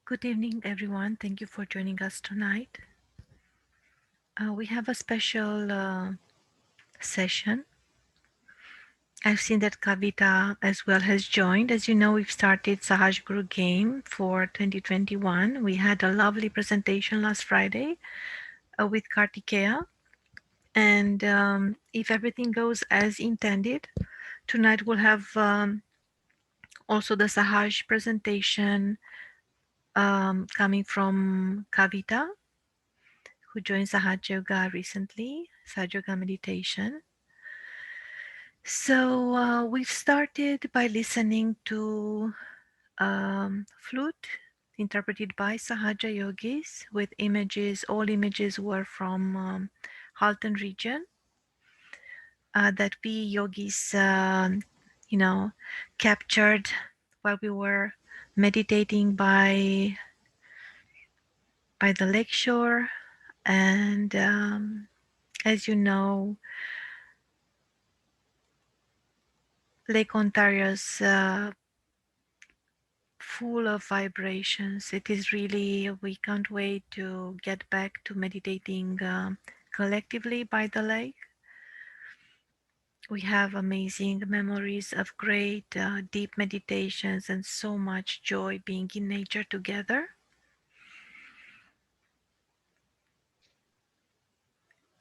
Good evening, everyone. Thank you for joining us tonight. We have a special session. I've seen that Kavita as well has joined. As you know, we've started Sahaj Guru Game for 2021. We had a lovely presentation last Friday with Kartikeya. And if everything goes as intended, tonight we'll have also the Sahaj presentation coming from Kavita, who joined Sahaja Yoga recently, Sahaja Yoga Meditation. So we've started by listening to flute interpreted by Sahaja Yogis with images. All images were from Halton region that we yogis, captured while we were meditating by the lakeshore. And as you know, Lake Ontario's full of vibrations. It is really, we can't wait to get back to meditating collectively by the lake. We have amazing memories of great deep meditations and so much joy being in nature together.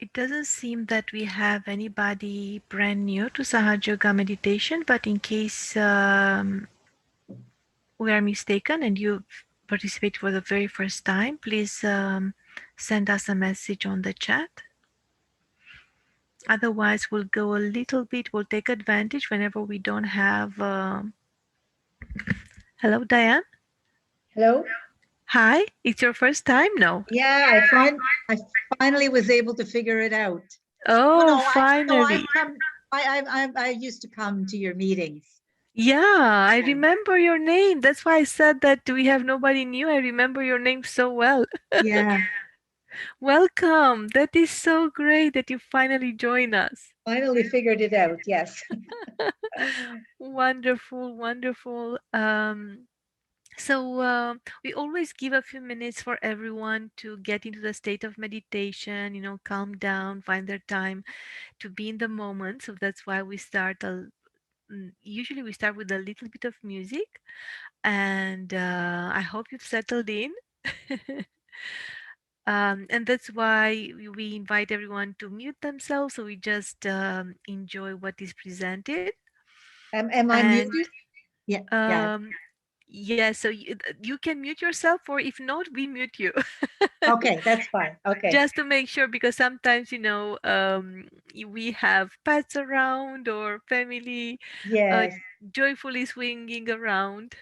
It doesn't seem that we have anybody brand new to Sahaja Yoga Meditation, but in case we are mistaken and you participate for the very first time, please send us a message on the chat. Otherwise, we'll go a little bit, we'll take advantage whenever we don't have... Hello, Diane. Hello. Hi, it's your first time? No. Yeah, I finally was able to figure it out. Oh, no, finally. I used to come to your meetings. Yeah, I remember your name. That's why I said that we have nobody new. I remember your name so well. Yeah. Welcome. That is so great that you finally joined us. Finally figured it out, yes. Wonderful, wonderful. So we always give a few minutes for everyone to get into the state of meditation, calm down, find their time to be in the moment. So that's why we start usually we start with a little bit of music, and I hope you've settled in. And that's why we invite everyone to mute themselves, so we just enjoy what is presented. Am I muted? Yeah. Yeah, so you can mute yourself, or if not, we mute you. Okay, that's fine. Okay. Just to make sure, because sometimes, we have pets around or family joyfully swinging around.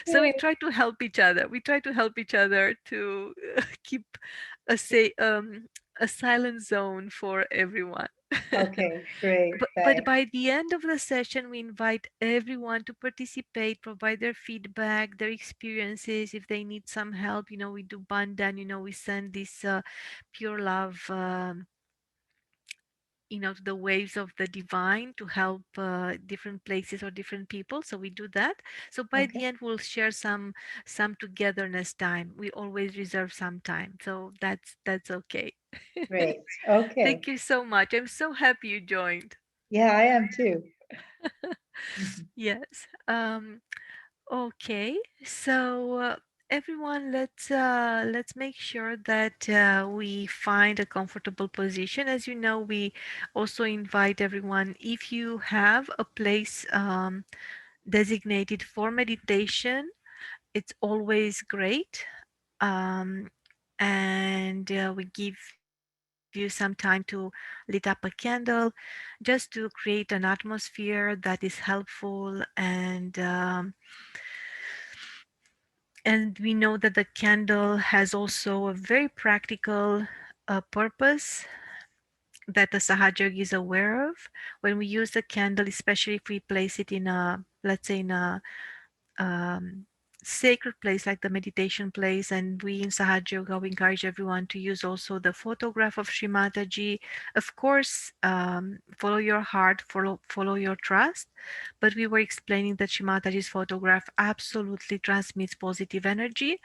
So we try to help each other. We try to help each other to keep a silent zone for everyone. Okay, great. But by the end of the session, we invite everyone to participate, provide their feedback, their experiences. If they need some help, we do bandan, we send this pure love, to the waves of the divine to help different places or different people. So we do that. So by the end, we'll share some togetherness time. We always reserve some time. So that's okay. Great. Okay. Thank you so much. I'm so happy you joined. Yeah, I am too. Yes. Okay. So everyone, let's make sure that we find a comfortable position. As you know, we also invite everyone, if you have a place designated for meditation, it's always great. and we give you some time to lit up a candle just to create an atmosphere that is helpful, and we know that the candle has also a very practical purpose that the Sahaja Yogi is aware of. When we use the candle, especially if we place it in a, let's say, in a um, sacred place like the meditation place, and we in Sahaja Yoga we encourage everyone to use also the photograph of Shri Mataji. Of course, follow your heart, follow your trust, but we were explaining that Shri Mataji's photograph absolutely transmits positive energy,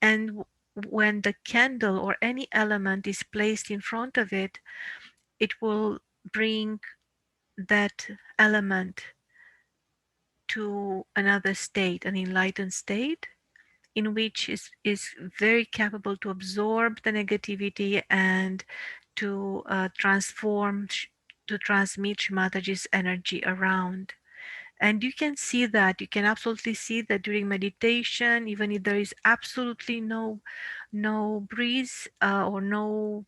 and when the candle or any element is placed in front of it, it will bring that element to another state, an enlightened state, in which is very capable to absorb the negativity and to to transmit Mataji's energy around. And you can see that, you can absolutely see that during meditation, even if there is absolutely no breeze or no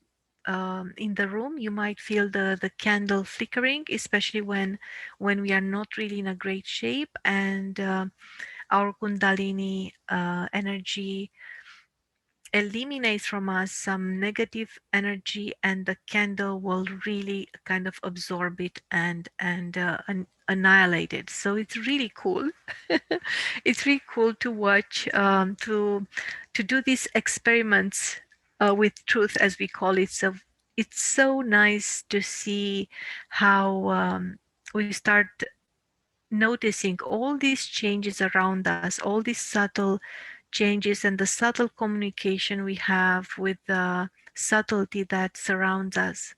in the room, you might feel the candle flickering, especially when we are not really in a great shape, and our kundalini energy eliminates from us some negative energy, and the candle will really kind of absorb it and annihilate it. So it's really cool. It's really cool to watch, to do these experiments with truth, as we call it. So it's so nice to see how we start noticing all these changes around us, all these subtle changes, and the subtle communication we have with the subtlety that surrounds us.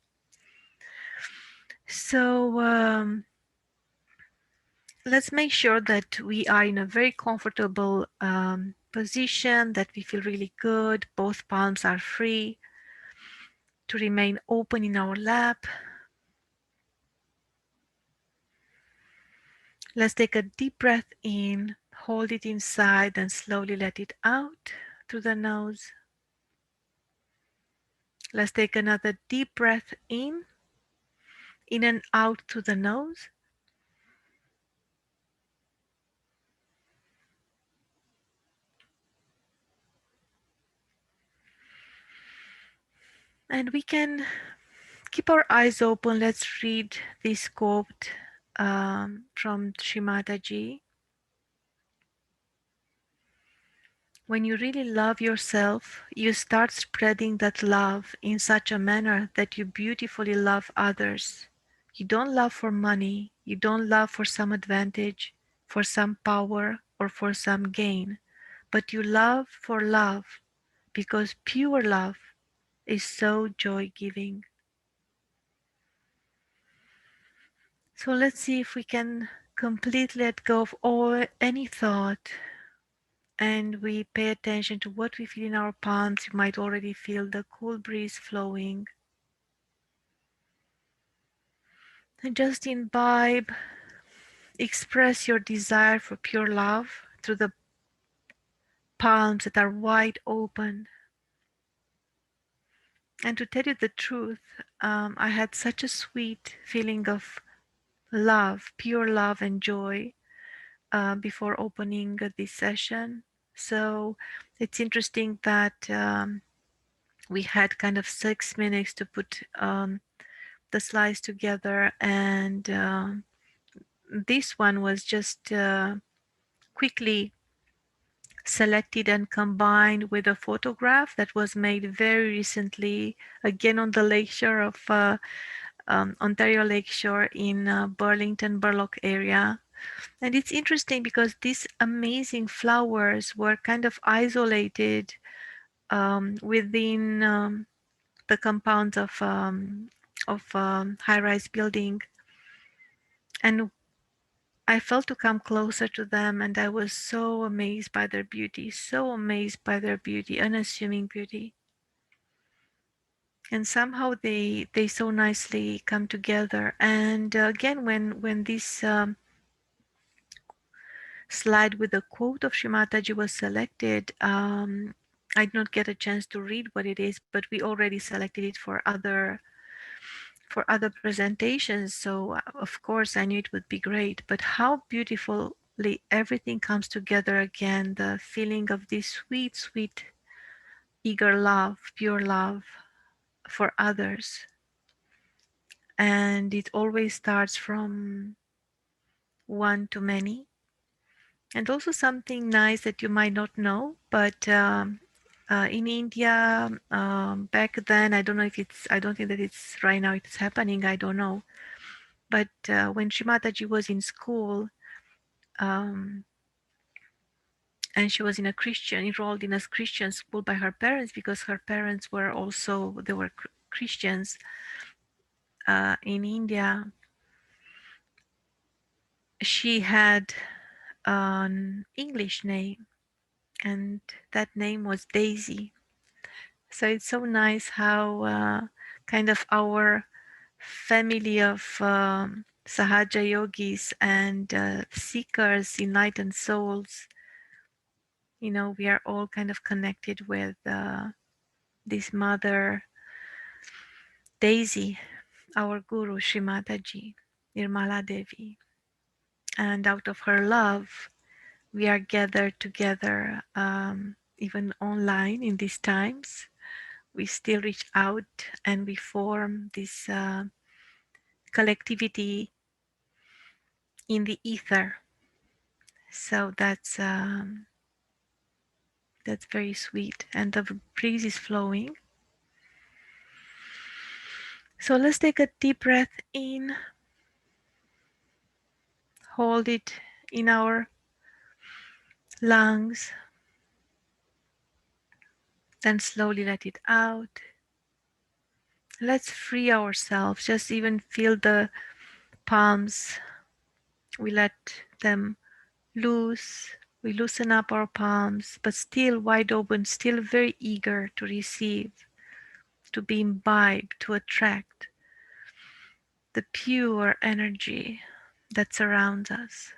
So let's make sure that we are in a very comfortable position, that we feel really good. Both palms are free to remain open in our lap. Let's take a deep breath in, hold it inside, and slowly let it out through the nose. Let's take another deep breath in and out through the nose. And we can keep our eyes open. Let's read this quote from Sri Mataji. When you really love yourself, you start spreading that love in such a manner that you beautifully love others. You don't love for money, you don't love for some advantage, for some power, or for some gain, but you love because pure love is so joy giving. So let's see if we can completely let go of all any thought, and we pay attention to what we feel in our palms. You might already feel the cool breeze flowing. And just imbibe, express your desire for pure love through the palms that are wide open. And to tell you the truth, I had such a sweet feeling of love, pure love and joy before opening this session. So it's interesting that we had kind of 6 minutes to put the slides together, and this one was just quickly selected and combined with a photograph that was made very recently, again on the lakeshore of Ontario Lakeshore in Burlington, Burlock area. And it's interesting because these amazing flowers were kind of isolated within the compounds of high-rise building, and I felt to come closer to them, and I was so amazed by their beauty, so amazed by their beauty, unassuming beauty. And somehow they so nicely come together. And again, when this slide with the quote of Sri Mataji was selected, I did not get a chance to read what it is, but we already selected it for other presentations. So of course I knew it would be great. But how beautifully everything comes together again. The feeling of this sweet, sweet, eager love, pure love for others. And it always starts from one to many. And also something nice that you might not know, but in India, back then, I don't know if it's, I don't think that it's right now it's happening, I don't know. But when Shri Mataji was in school, um, and she was in a Christian, enrolled in a Christian school by her parents, because her parents were also, they were Christians in India. She had an English name, and that name was Daisy. So it's so nice how kind of our family of Sahaja yogis and seekers, enlightened souls, you know, we are all kind of connected with this mother, Daisy, our guru, Shri Mataji, Nirmala Devi. And out of her love, we are gathered together, even online in these times. We still reach out and we form this collectivity in the ether. So that's very sweet, and the breeze is flowing. So let's take a deep breath in, hold it in our lungs, then slowly let it out. Let's free ourselves, just even feel the palms. We let them loose. We loosen up our palms, but still wide open, still very eager to receive, to be imbibed, to attract the pure energy that surrounds us.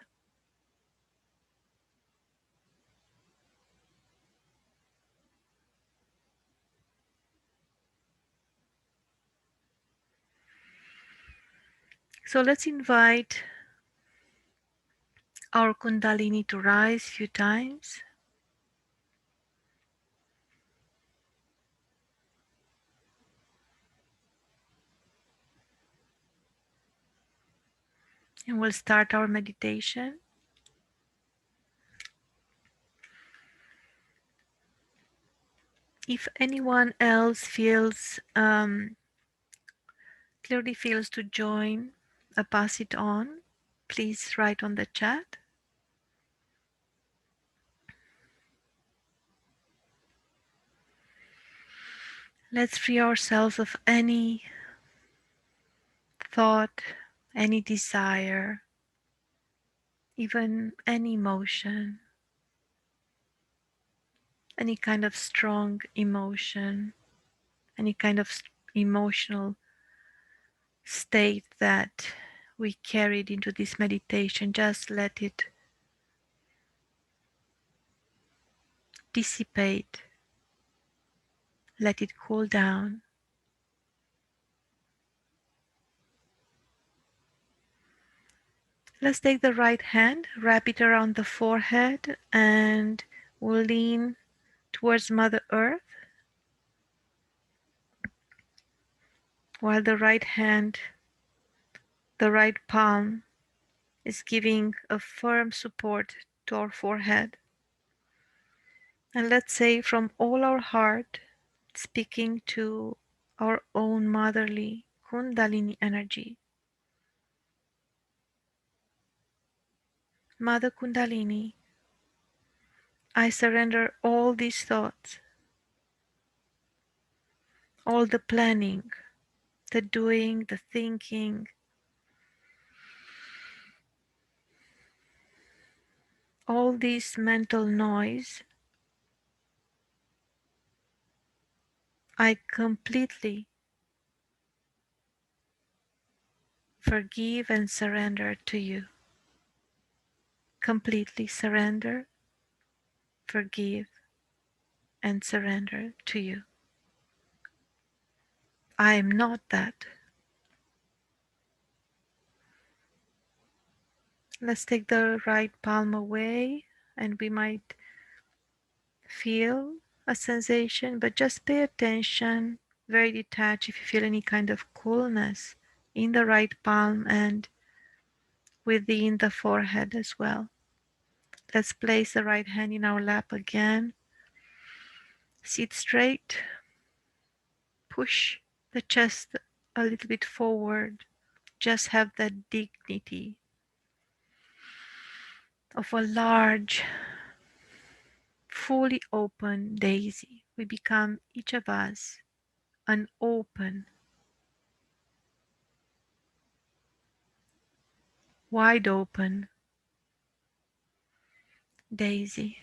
So let's invite our Kundalini to rise a few times. And we'll start our meditation. If anyone else feels clearly feels to join, pass it on, please write on the chat. Let's free ourselves of any thought, any desire, even any emotion, any kind of strong emotion, any kind of emotional state that we carried into this meditation. Just let it dissipate, let it cool down. Let's take the right hand, wrap it around the forehead, and we'll lean towards Mother Earth, while the right hand, the right palm, is giving a firm support to our forehead. And let's say from all our heart, speaking to our own motherly Kundalini energy. Mother Kundalini, I surrender all these thoughts, all the planning, the doing, the thinking, all this mental noise. I completely forgive and surrender to you. Completely surrender, forgive, and surrender to you. I am not that. Let's take the right palm away, and we might feel a sensation, but just pay attention, very detached if you feel any kind of coolness in the right palm and within the forehead as well. Let's place the right hand in our lap again. Sit straight. Push the chest a little bit forward. Just have that dignity of a large, fully open daisy. We become, each of us, an open, wide open daisy.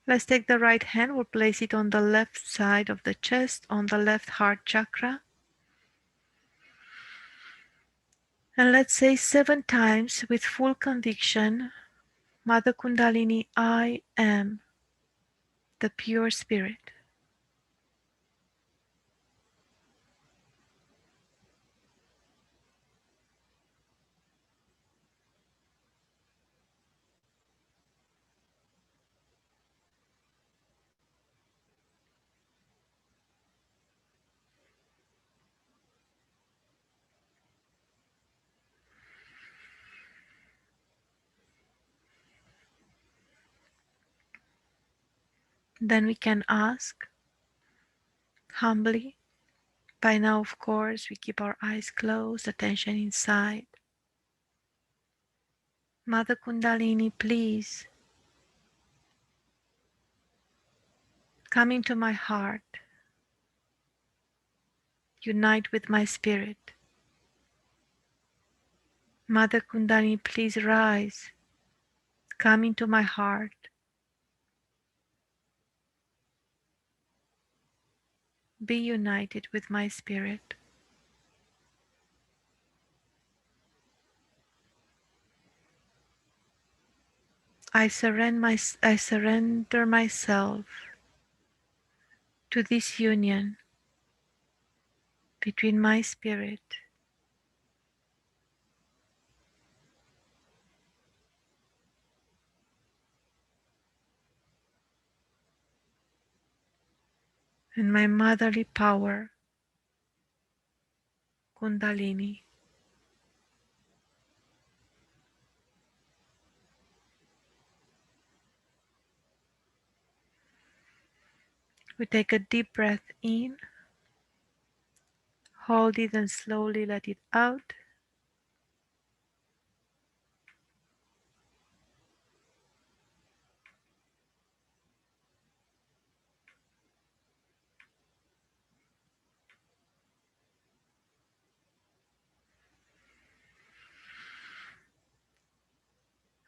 Let's take the right hand, we'll place it on the left side of the chest, on the left heart chakra. And let's say 7 times with full conviction, Mother Kundalini, I am the pure spirit. Then we can ask humbly. By now, of course, we keep our eyes closed, attention inside. Mother Kundalini, please come into my heart. Unite with my spirit. Mother Kundalini, please rise. Come into my heart. Be united with my spirit. I surrender myself to this union between my spirit and my motherly power, Kundalini. We take a deep breath in, hold it and slowly let it out.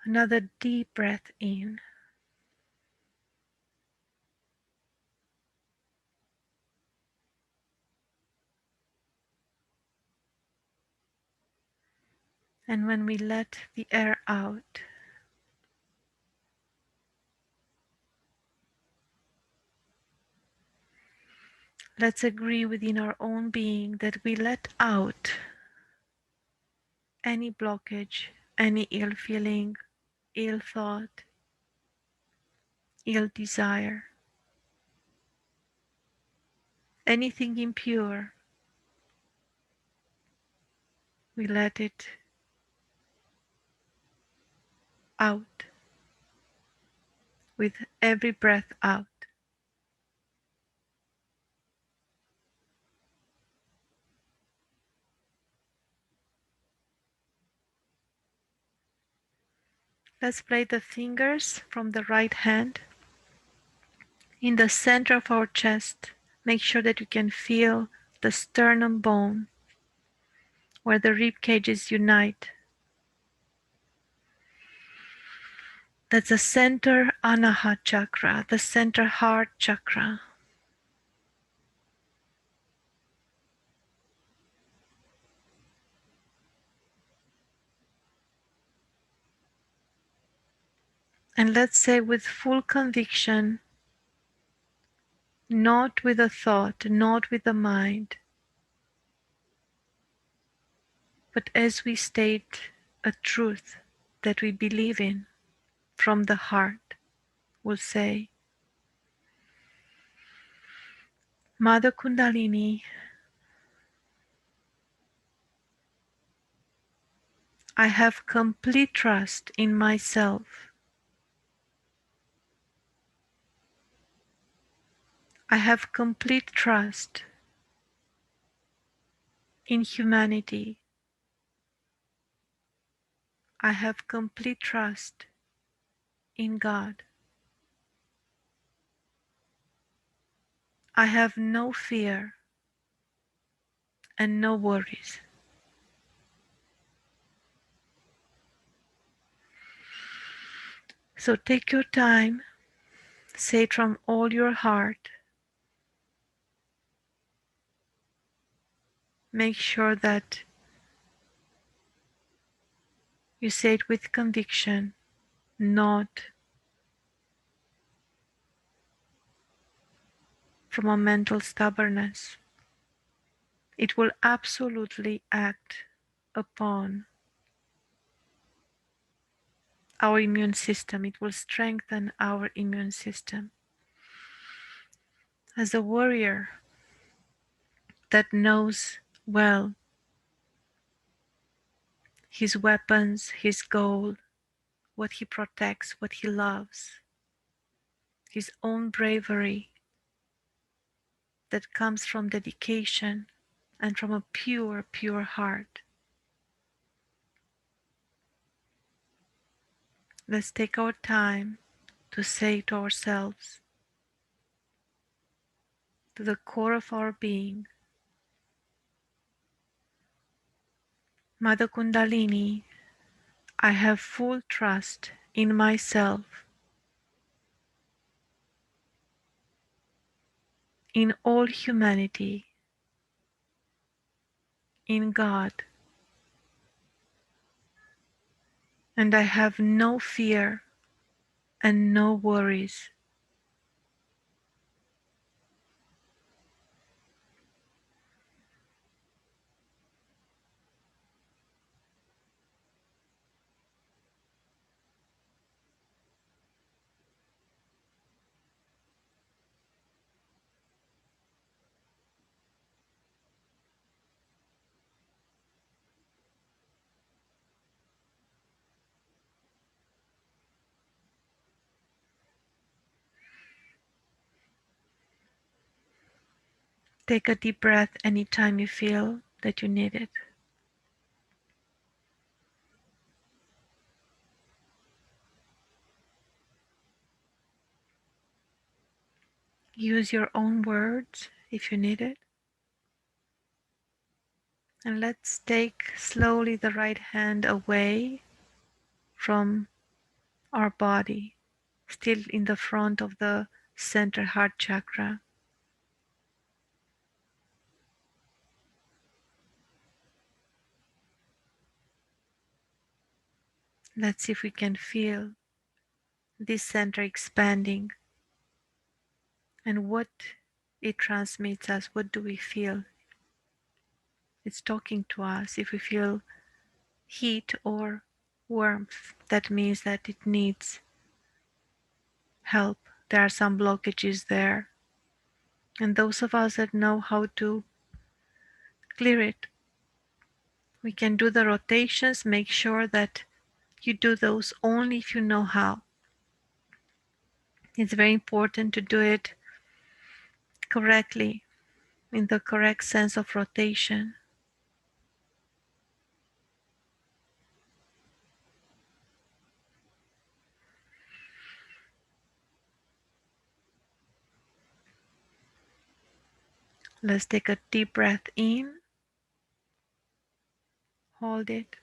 Another deep breath in. And when we let the air out, let's agree within our own being that we let out any blockage, any ill feeling, ill thought, ill desire, anything impure. We let it out with every breath out. Let's place the fingers from the right hand in the center of our chest. Make sure that you can feel the sternum bone where the rib cages unite. That's the center Anahat chakra, the center heart chakra. And let's say with full conviction, not with a thought, not with the mind, but as we state a truth that we believe in from the heart, we'll say, Mother Kundalini, I have complete trust in myself. I have complete trust in humanity. I have complete trust in God. I have no fear and no worries. So take your time, say it from all your heart. Make sure that you say it with conviction, not from a mental stubbornness. It will absolutely act upon our immune system. It will strengthen our immune system. As a warrior that knows well his weapons, his goal, what he protects, what he loves, his own bravery that comes from dedication and from a pure, pure heart. Let's take our time to say to ourselves, to the core of our being, Mother Kundalini, I have full trust in myself, in all humanity, in God, and I have no fear and no worries. Take a deep breath anytime you feel that you need it. Use your own words if you need it. And let's take slowly the right hand away from our body, still in the front of the center heart chakra. Let's see if we can feel this center expanding and what it transmits us. What do we feel? It's talking to us. If we feel heat or warmth, that means that it needs help. There are some blockages there. And those of us that know how to clear it, we can do the rotations. Make sure that you do those only if you know how. It's very important to do it correctly, in the correct sense of rotation. Let's take a deep breath in, hold it,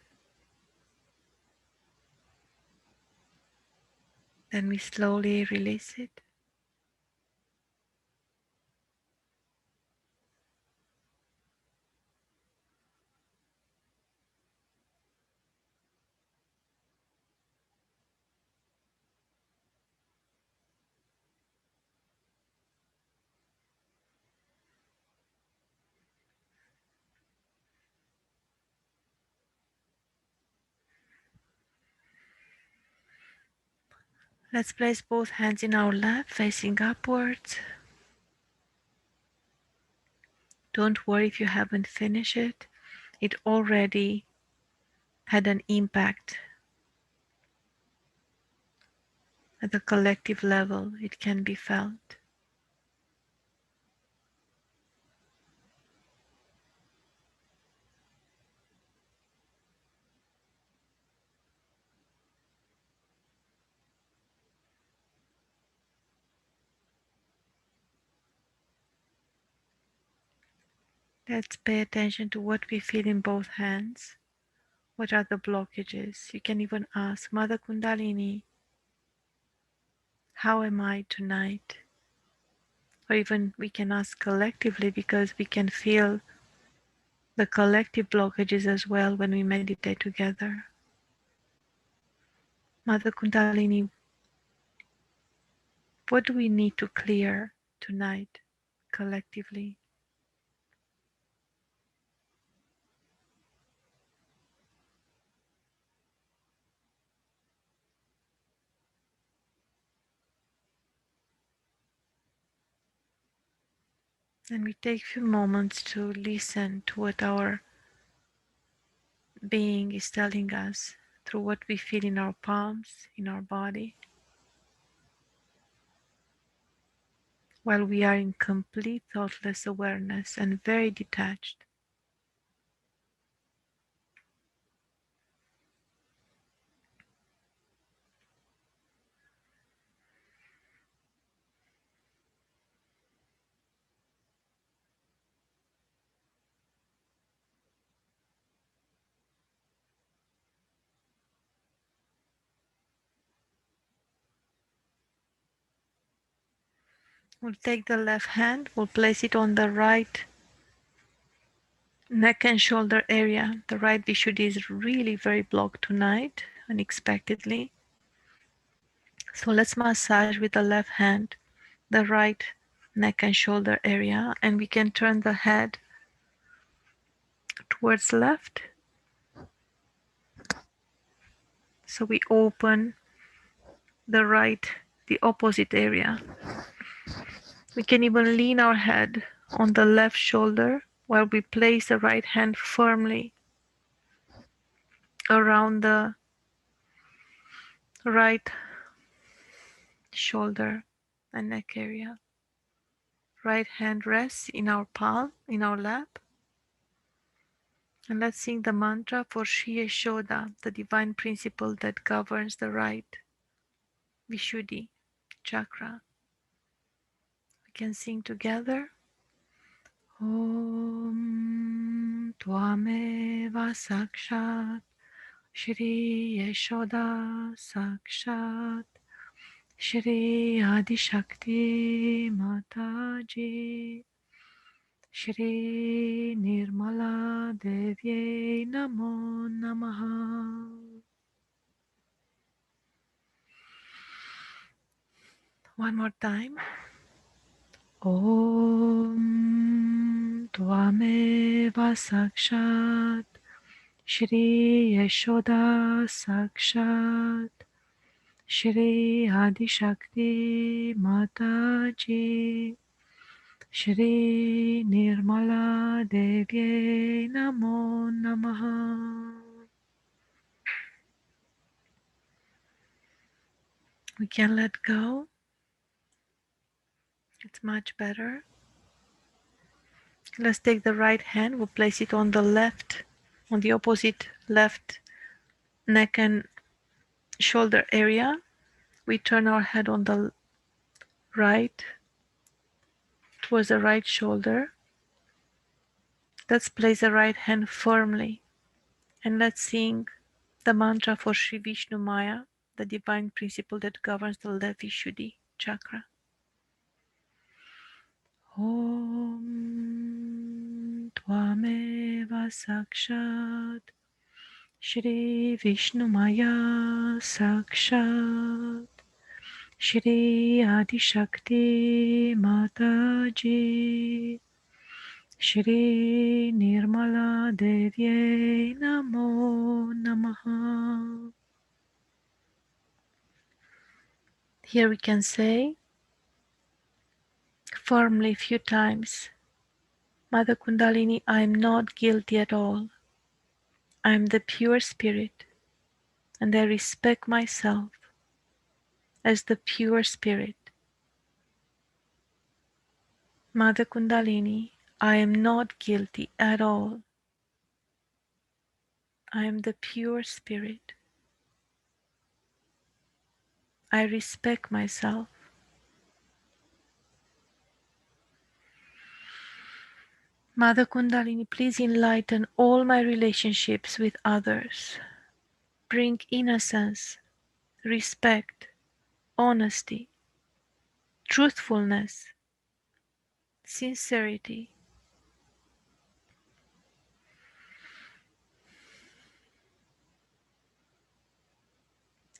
then we slowly release it. Let's place both hands in our lap, facing upwards. Don't worry if you haven't finished it. It already had an impact at the collective level. It can be felt. Let's pay attention to what we feel in both hands. What are the blockages? You can even ask, Mother Kundalini, how am I tonight? Or even we can ask collectively because we can feel the collective blockages as well when we meditate together. Mother Kundalini, what do we need to clear tonight collectively? And we take a few moments to listen to what our being is telling us through what we feel in our palms, in our body, while we are in complete thoughtless awareness and very detached. We'll take the left hand, we'll place it on the right neck and shoulder area. The right Vishuddhi is really very blocked tonight, unexpectedly. So let's massage with the left hand the right neck and shoulder area, and we can turn the head towards left. So we open the opposite area. We can even lean our head on the left shoulder while we place the right hand firmly around the right shoulder and neck area. Right hand rests in our palm, in our lap. And let's sing the mantra for Shri, the divine principle that governs the right Vishuddhi chakra. We can sing together. Om Tvameva Sakshat Shri Yeshoda Sakshat Shri Adishakti Mataji Shri Nirmala Devi Namo Namaha. One more time. Om Tvameva Sakshat Shri Yeshoda Sakshat Shri Adishakti Mataji Shri Nirmala Devi Namo Namaha. We can let go. It's much better. Let's take the right hand. We'll place it on the left, on the opposite left neck and shoulder area. We turn our head on the right, towards the right shoulder. Let's place the right hand firmly and let's sing the mantra for Sri Vishnu Maya, the divine principle that governs the left Vishuddhi chakra. Om Tvameva Sakshat Shri Vishnu Maya Sakshat Shri Adishakti Mataji Shri Nirmala Devi Namo Namaha. Here we can say firmly a few times, Mother Kundalini, I am not guilty at all. I am the pure spirit, and I respect myself as the pure spirit. Mother Kundalini, I am not guilty at all. I am the pure spirit. I respect myself. Mother Kundalini, please enlighten all my relationships with others. Bring innocence, respect, honesty, truthfulness, sincerity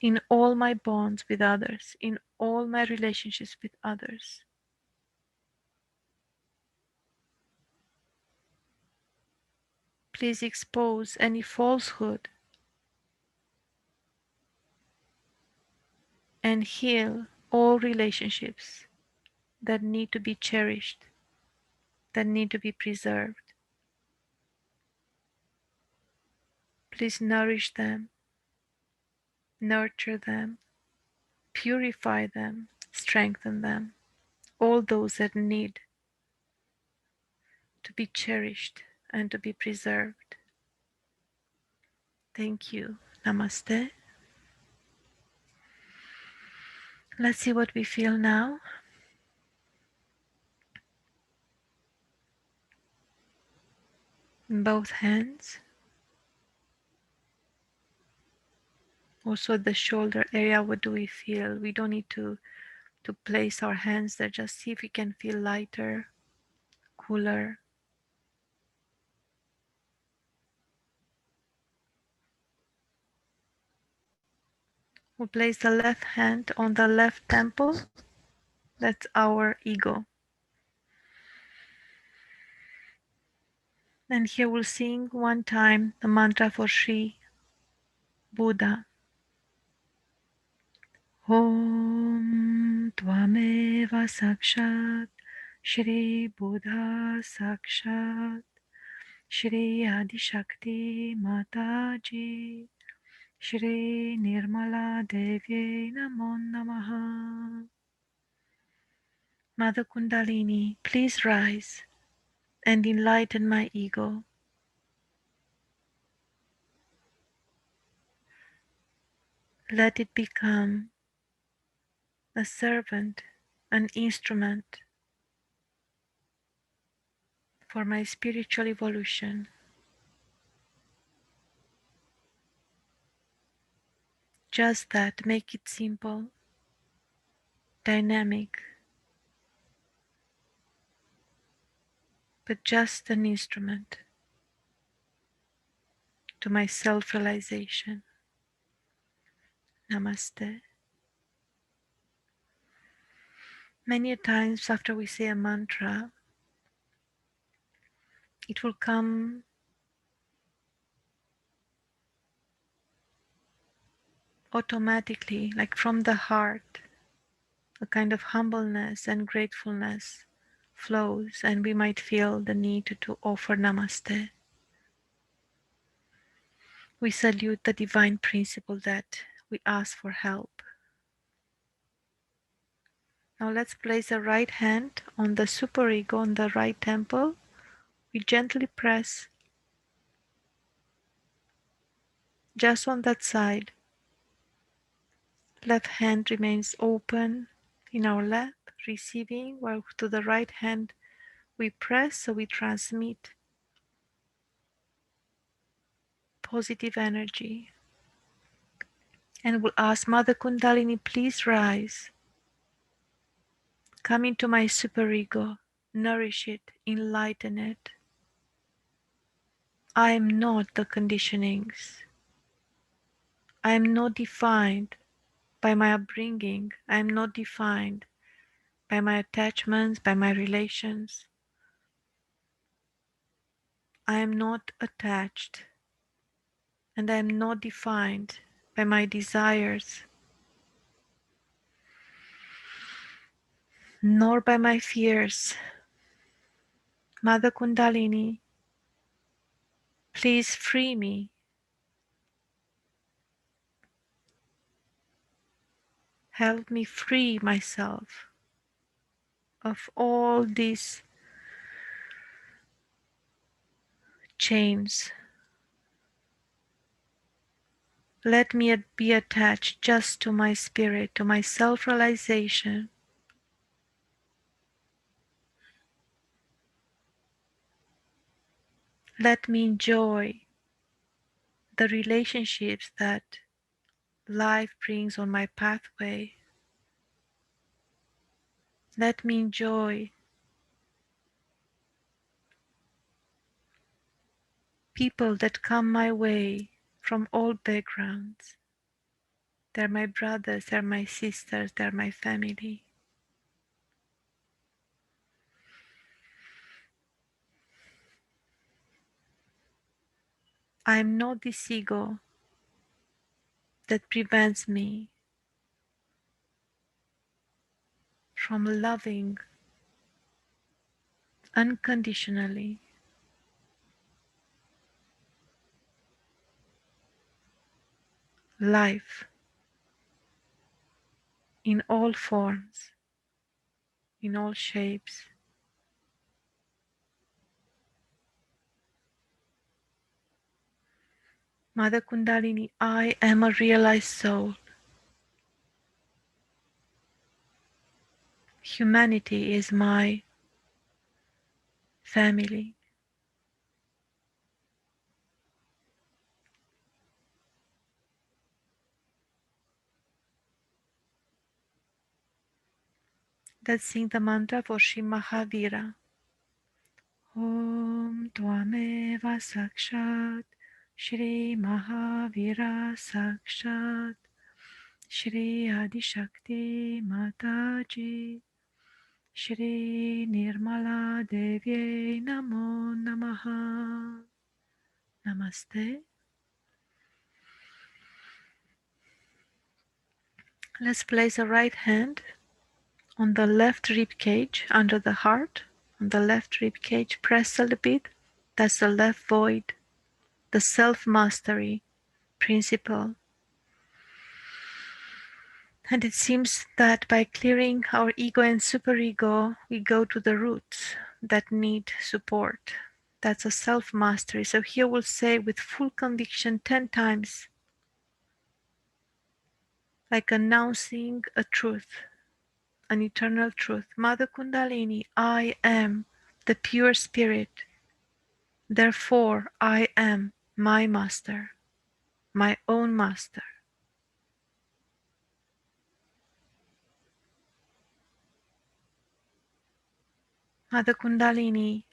in all my bonds with others, in all my relationships with others. Please expose any falsehood and heal all relationships that need to be cherished, that need to be preserved. Please nourish them, nurture them, purify them, strengthen them, all those that need to be cherished and to be preserved. Thank you. Namaste. Let's see what we feel now. In both hands. Also at the shoulder area, what do we feel? We don't need to place our hands there. Just see if we can feel lighter, cooler. We'll place the left hand on the left temple. That's our ego. And here we'll sing one time the mantra for Shri, Buddha. Om Tvameva Sakshat Shri Buddha Sakshat Shri Adi Shakti Mataji Shri Nirmala Devi Namo Namaha. Mother Kundalini, please rise and enlighten my ego. Let it become a servant, an instrument for my spiritual evolution. Just that, make it simple, dynamic, but just an instrument to my self-realization. Namaste. Many times after we say a mantra, it will come automatically, like from the heart. A kind of humbleness and gratefulness flows, and we might feel the need to offer namaste. We salute the divine principle that we ask for help. Now let's place the right hand on the superego on the right temple. We gently press just on that side. Left hand remains open in our lap, receiving, while to the right hand we press, so we transmit positive energy. And we'll ask Mother Kundalini, please rise. Come into my superego, nourish it, enlighten it. I am not the conditionings. I am not defined by my upbringing. I am not defined by my attachments, by my relations. I am not attached, and I am not defined by my desires. nor by my fears. Mother Kundalini, please free me. Help me free myself of all these chains. Let me be attached just to my spirit, to my self-realization. Let me enjoy the relationships that life brings on my pathway. Let me enjoy people that come my way from all backgrounds. They're my brothers, they're my sisters, they're my family. I am not this ego that prevents me from loving unconditionally life in all forms, in all shapes. Mother Kundalini, I am a realized soul. Humanity is my family. Let's sing the mantra for Shri Mahavira. Om Tvameva Sakshat Shri Mahavira Sakshat Shri Adishakti Mataji Shri Nirmala Devi Namo Namaha. Namaste. Let's place the right hand on the left rib cage under the heart. On the left rib cage, press a little bit. That's the left void, the self-mastery principle. And it seems that by clearing our ego and superego, we go to the roots that need support. That's a self-mastery. So here we'll say with full conviction 10 times, like announcing a truth, an eternal truth. Mother Kundalini, I am the pure spirit. Therefore, I am my master, my own master. Mother Kundalini,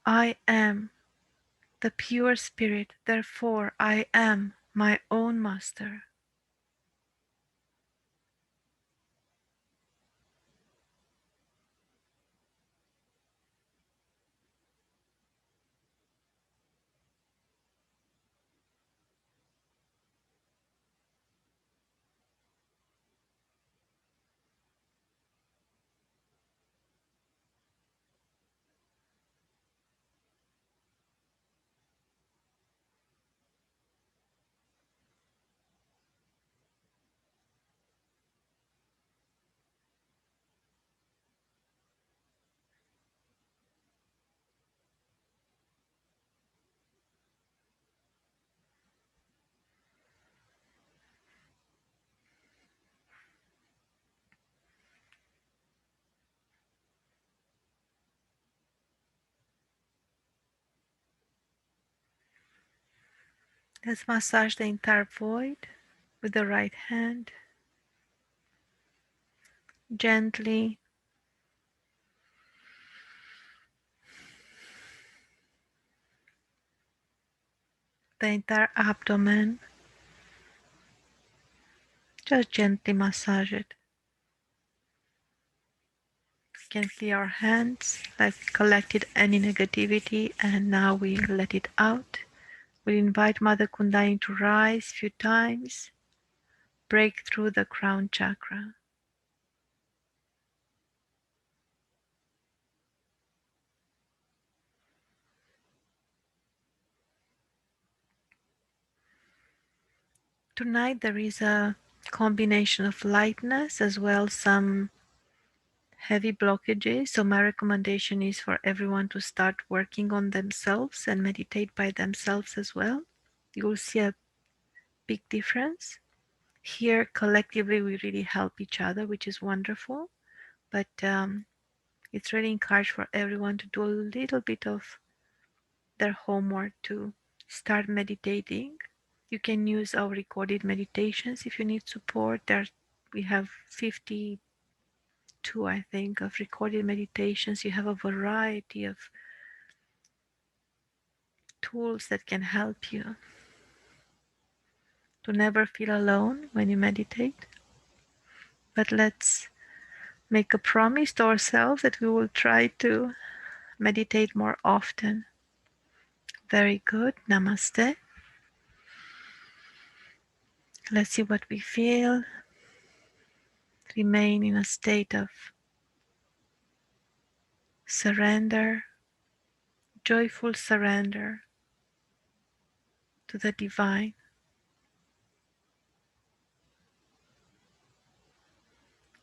I am the pure spirit, therefore I am my own master. Let's massage the entire void with the right hand. Gently the entire abdomen. Just gently massage it. We can see our hands like we collected any negativity and now we let it out. We invite Mother Kundalini to rise a few times, break through the crown chakra. Tonight there is a combination of lightness as well as some heavy blockages. So my recommendation is for everyone to start working on themselves and meditate by themselves as well. You will see a big difference. Here collectively we really help each other, which is wonderful. But it's really encouraged for everyone to do a little bit of their homework to start meditating. You can use our recorded meditations if you need support. We have 52, I think, of recorded meditations. You have a variety of tools that can help you to never feel alone when you meditate. But let's make a promise to ourselves that we will try to meditate more often. Very good. Namaste. Let's see what we feel. Remain in a state of surrender, joyful surrender to the divine.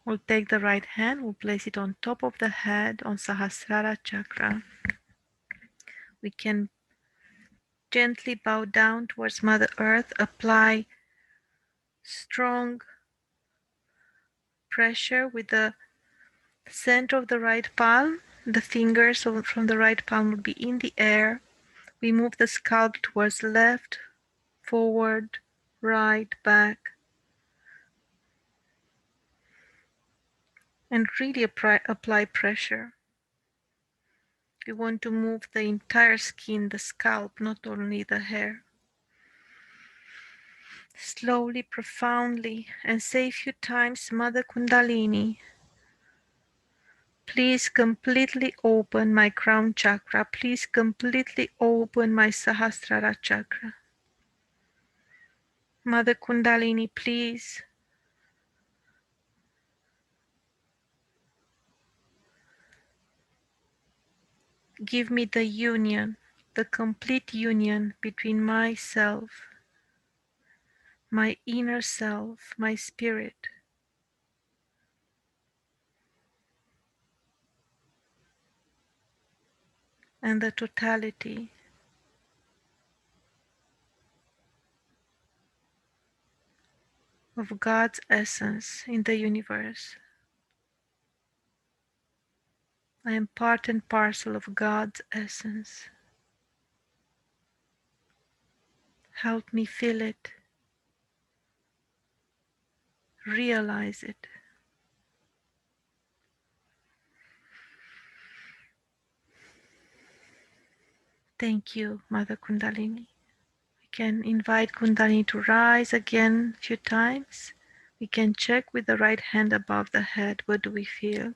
We'll take the right hand, we'll place it on top of the head on Sahasrara Chakra. We can gently bow down towards Mother Earth, apply strong pressure with the center of the right palm. The fingers from the right palm will be in the air. We move the scalp towards left, forward, right, back, and really apply pressure. We want to move the entire skin, the scalp, not only the hair. Slowly, profoundly, and say a few times, Mother Kundalini, please completely open my crown chakra. Please completely open my Sahasrara chakra. Mother Kundalini, please give me the union, the complete union between myself, my inner self, my spirit, and the totality of God's essence in the universe. I am part and parcel of God's essence. Help me feel it, realize it. Thank you, Mother Kundalini. We can invite Kundalini to rise again a few times. We can check with the right hand above the head. What do we feel?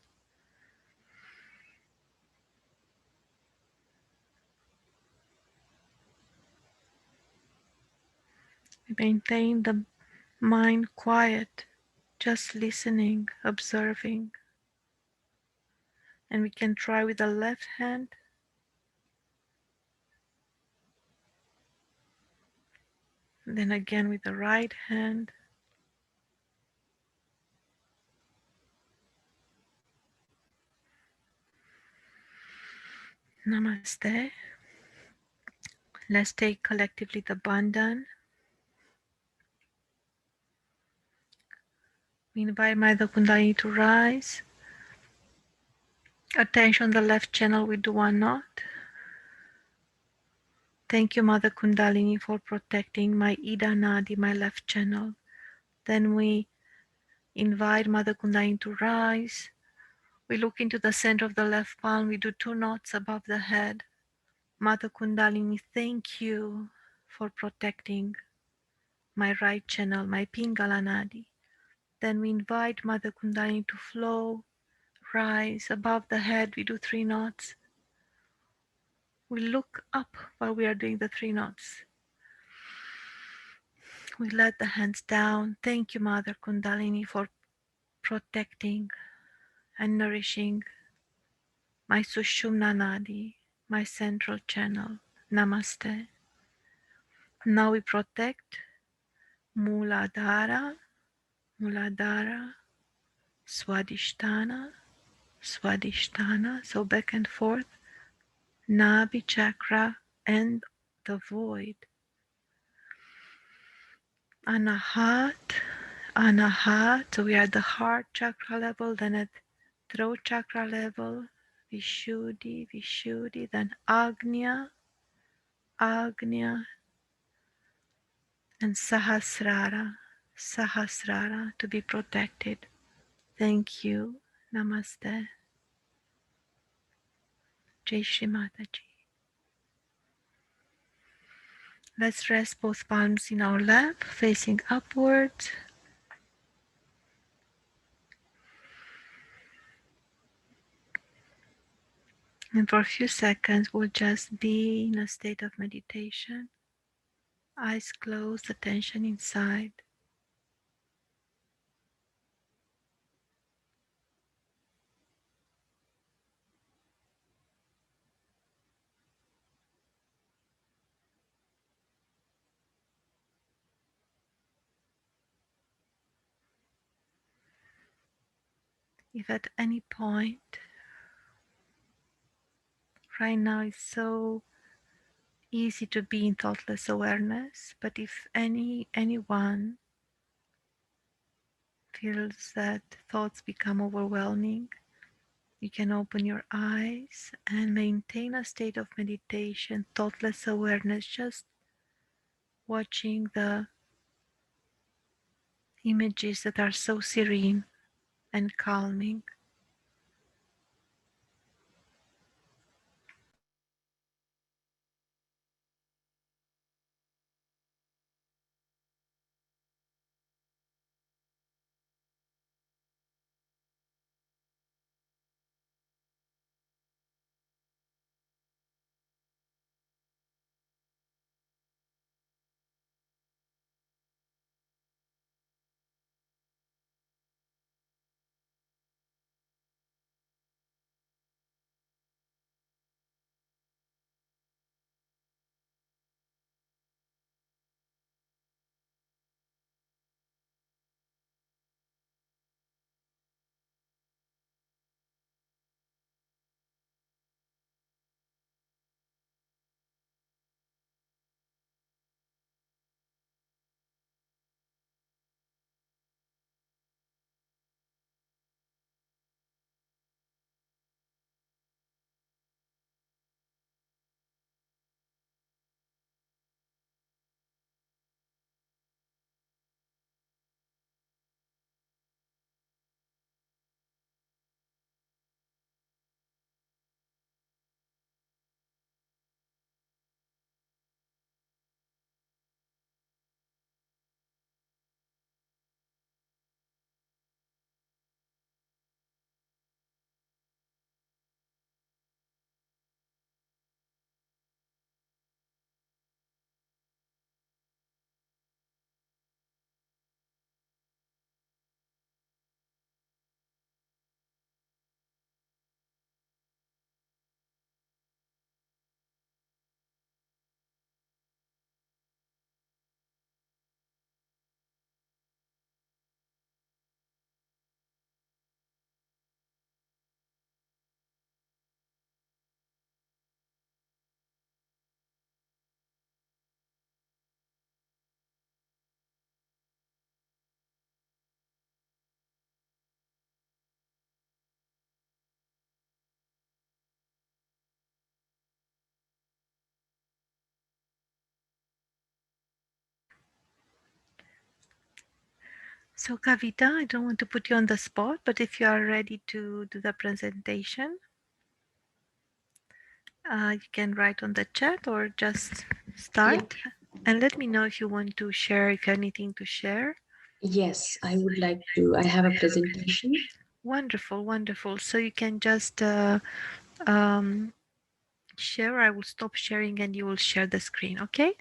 We maintain the mind quiet, just listening, observing. And we can try with the left hand. Then again with the right hand. Namaste. Let's take collectively the bandhan. We invite Mother Kundalini to rise. Attention on the left channel, we do one knot. Thank you, Mother Kundalini, for protecting my Ida Nadi, my left channel. Then we invite Mother Kundalini to rise. We look into the center of the left palm. We do two knots above the head. Mother Kundalini, thank you for protecting my right channel, my Pingala Nadi. Then we invite Mother Kundalini to flow, rise above the head. We do three knots. We look up while we are doing the three knots. We let the hands down. Thank you, Mother Kundalini, for protecting and nourishing my Sushumna Nadi, my central channel. Namaste. Now we protect Muladhara, Muladhara, Swadhisthana, Swadhisthana, so back and forth, Nabi chakra and the void. Anahat, Anahat, so we are at the heart chakra level, then at throat chakra level, Vishuddhi, Vishuddhi, then Agnya, Agnya, and Sahasrara, Sahasrara, to be protected. Thank you. Namaste. Jai Shri Mataji. Let's rest both palms in our lap, facing upwards. And for a few seconds, we'll just be in a state of meditation. Eyes closed, attention inside. If at any point, right now it's so easy to be in thoughtless awareness, but if anyone feels that thoughts become overwhelming, you can open your eyes and maintain a state of meditation, thoughtless awareness, just watching the images that are so serene and calming. So, Kavita, I don't want to put you on the spot, but if you are ready to do the presentation, you can write on the chat or just start. Yeah. And let me know if you want to share, if you have anything to share. Yes, I would like to. I have a presentation. Wonderful, wonderful. So you can just um, share. I will stop sharing and you will share the screen, okay?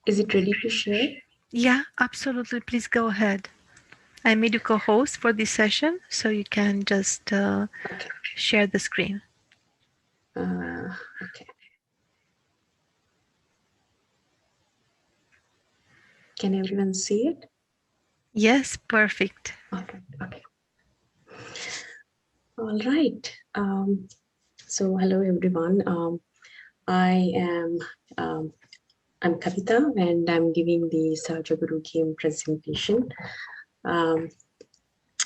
Is it ready to share? Yeah, absolutely. Please go ahead. I made you co-host for this session, so you can just Okay. share the screen. Okay. Can everyone see it? Yes, perfect. Okay. Okay. All right. So hello everyone. I am I'm Kavita and I'm giving the Sahaja Guru game presentation.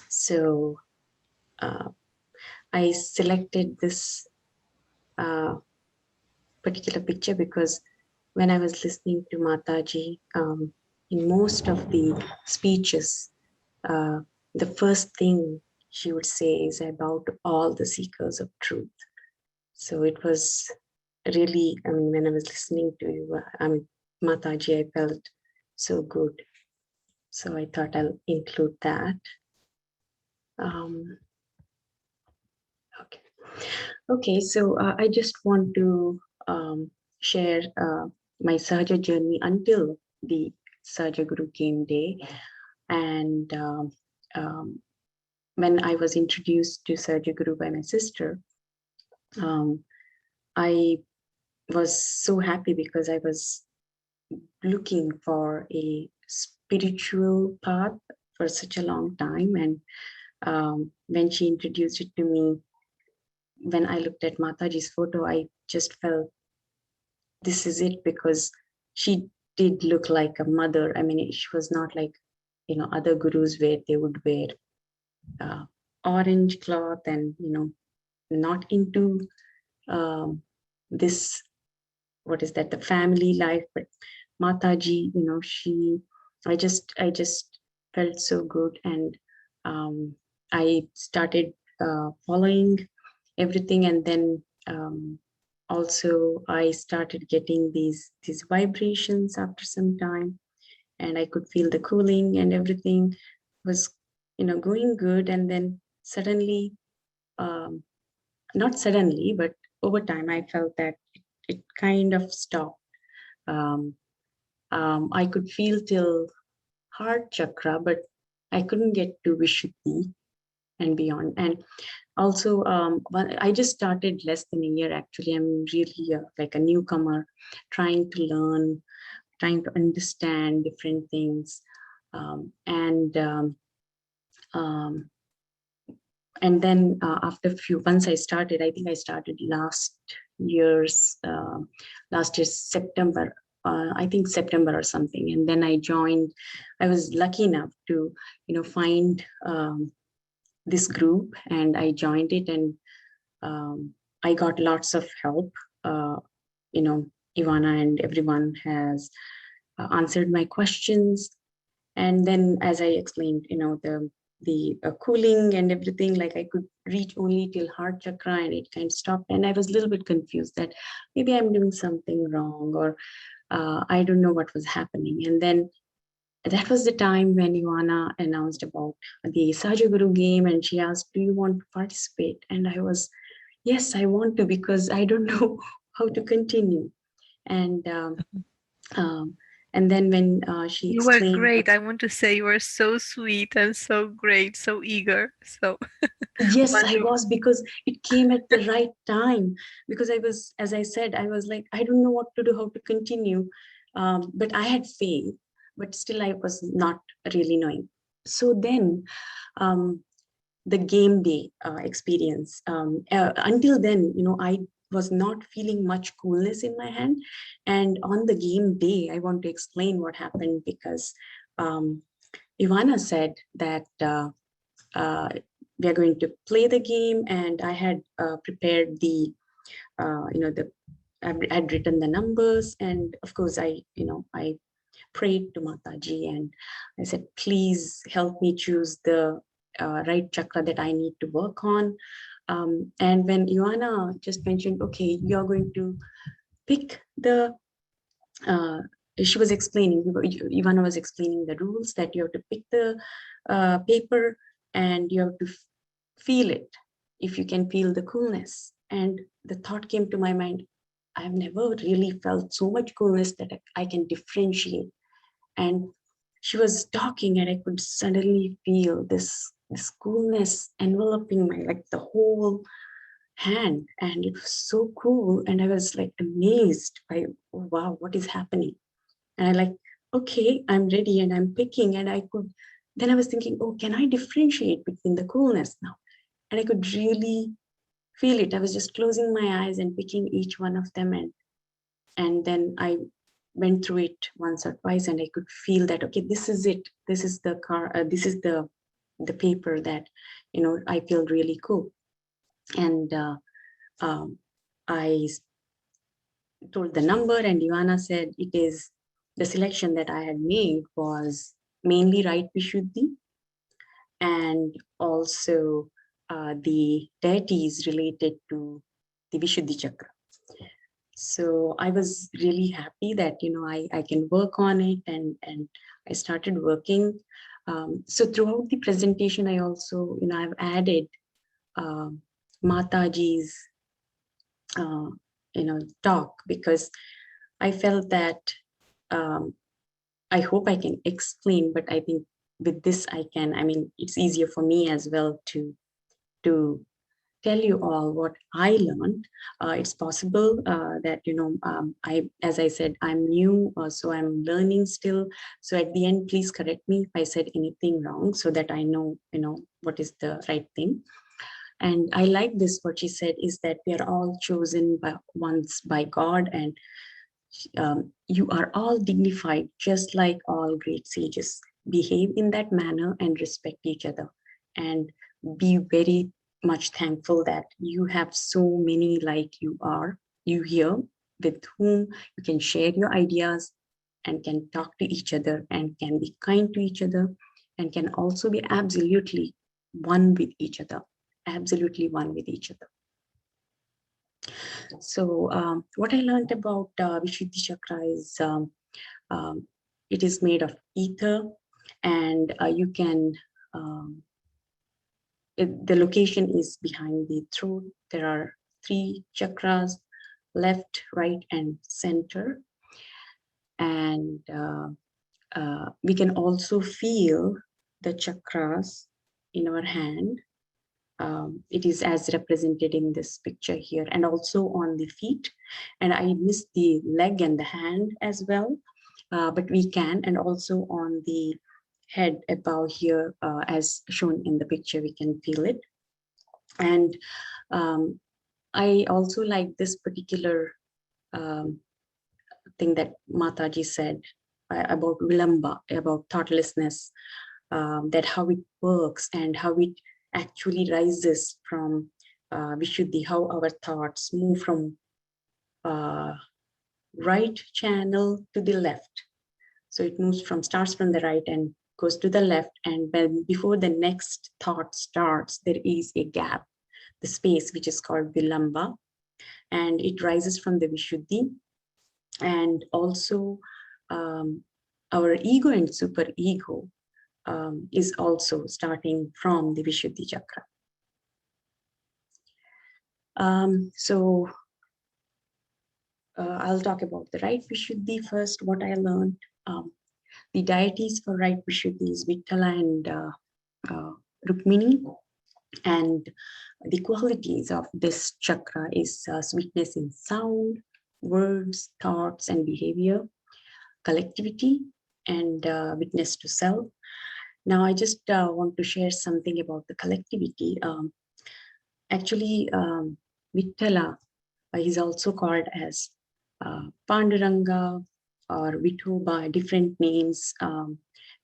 So I selected this particular picture because when I was listening to Mataji, in most of the speeches, the first thing she would say is about all the seekers of truth. So it was really, I mean, when I was listening to Mataji, I felt so good. So I thought I'll include that. Okay. Okay, so I just want to share my Sahaja journey until the Sahaja Guru came day. And when I was introduced to Sahaja Guru by my sister, I was so happy because I was looking for a spiritual path for such a long time. And when she introduced it to me, when I looked at Mataji's photo, I just felt this is it, because she did look like a mother. I mean, she was not like, you know, other gurus where they would wear orange cloth and, you know, not into this, what is that, the family life. But Mataji, you know, I just felt so good. And I started following everything. And then also I started getting these vibrations after some time, and I could feel the cooling, and everything was, you know, going good. And then suddenly, not suddenly, but over time, I felt that it kind of stopped. I could feel till heart chakra, but I couldn't get to Vishuddhi and beyond. And also, I just started less than a year, actually. I'm really like a newcomer, trying to learn, trying to understand different things. And then after once I started, I think I started year's last year's September, I think September or something. And then I joined. I was lucky enough to, you know, find this group, and I joined it. And I got lots of help. You know, Ivana and everyone has answered my questions. And then, as I explained, you know, the cooling and everything, like I could reach only till heart chakra, and it kind of stopped. And I was a little bit confused that maybe I'm doing something wrong, or I don't know what was happening. And then that was the time when Ivana announced about the Sahaja Guru game, and she asked, "Do you want to participate?" And I was, yes, I want to, because I don't know how to continue. And um, and then when she You were explained, great. I want to say you were so sweet and so great, so eager. So yes, I wonderful. was, because it came at the right time. Because I was, as I said, I was like, I don't know what to do, how to continue. But I had faith, but still I was not really knowing. So then the game day experience, until then, you know, I was not feeling much coolness in my hand. And on the game day, I want to explain what happened, because Ivana said that we are going to play the game, and I had prepared the, you know, I had written the numbers, and of course I prayed to Mataji, and I said, please help me choose the right chakra that I need to work on. And when Ivana just mentioned, okay, you're going to pick the, uh, she was explaining, Ivana was explaining the rules, that you have to pick the paper, and you have to feel it, if you can feel the coolness. And the thought came to my mind, I've never really felt so much coolness that I can differentiate. And she was talking, and I could suddenly feel this coolness enveloping my, like, the whole hand, and it was so cool. And I was like amazed by, oh, wow, what is happening? And I like, okay, I'm ready, and I'm picking, and then I was thinking, oh, can I differentiate between the coolness now? And I could really feel it. I was just closing my eyes and picking each one of them, and then I went through it once or twice, and I could feel that, okay, this is it. This is the this is the paper that, you know, I feel really cool. And I told the number, and Ivana said it is, the selection that I had made was mainly right Vishuddhi, and also the deities related to the Vishuddhi Chakra. So I was really happy that, you know, I can work on it, and I started working. So throughout the presentation, I also, you know, I've added Mataji's, you know, talk, because I felt that, I hope I can explain, but I think with this I can, I mean, it's easier for me as well to tell you all what I learned. It's possible that, you know, as I said, I'm new, so I'm learning still. So at the end, please correct me if I said anything wrong, so that I know, you know, what is the right thing. And I like this, what she said is that we are all chosen once by God, and you are all dignified, just like all great sages. Behave in that manner and respect each other, and be very much thankful that you have so many like you here, with whom you can share your ideas and can talk to each other and can be kind to each other, and can also be absolutely one with each other, absolutely one with each other. So what I learned about Vishuddhi Chakra is it is made of ether, and you can, the location is behind the throat. There are 3 chakras, left, right, and center. And we can also feel the chakras in our hand. It is as represented in this picture here, and also on the feet. And I missed the leg and the hand as well, but we can, and also on the head above here, as shown in the picture, we can feel it. And I also like this particular thing that Mataji said about Vilamba, about thoughtlessness, that how it works and how it actually rises from Vishuddhi, how our thoughts move from right channel to the left. So it starts from the right and goes to the left. And when before the next thought starts, there is a gap, the space, which is called Vilamba. And it rises from the Vishuddhi. And also our ego and super ego is also starting from the Vishuddhi Chakra. So I'll talk about the right Vishuddhi first, what I learned. The deities for right Vishuddhi is Vittala and Rukmini. And the qualities of this chakra is sweetness in sound, words, thoughts, and behavior, collectivity, and witness to self. Now, I just want to share something about the collectivity. Actually, Vittala is also called as Panduranga or Vithoba, different names.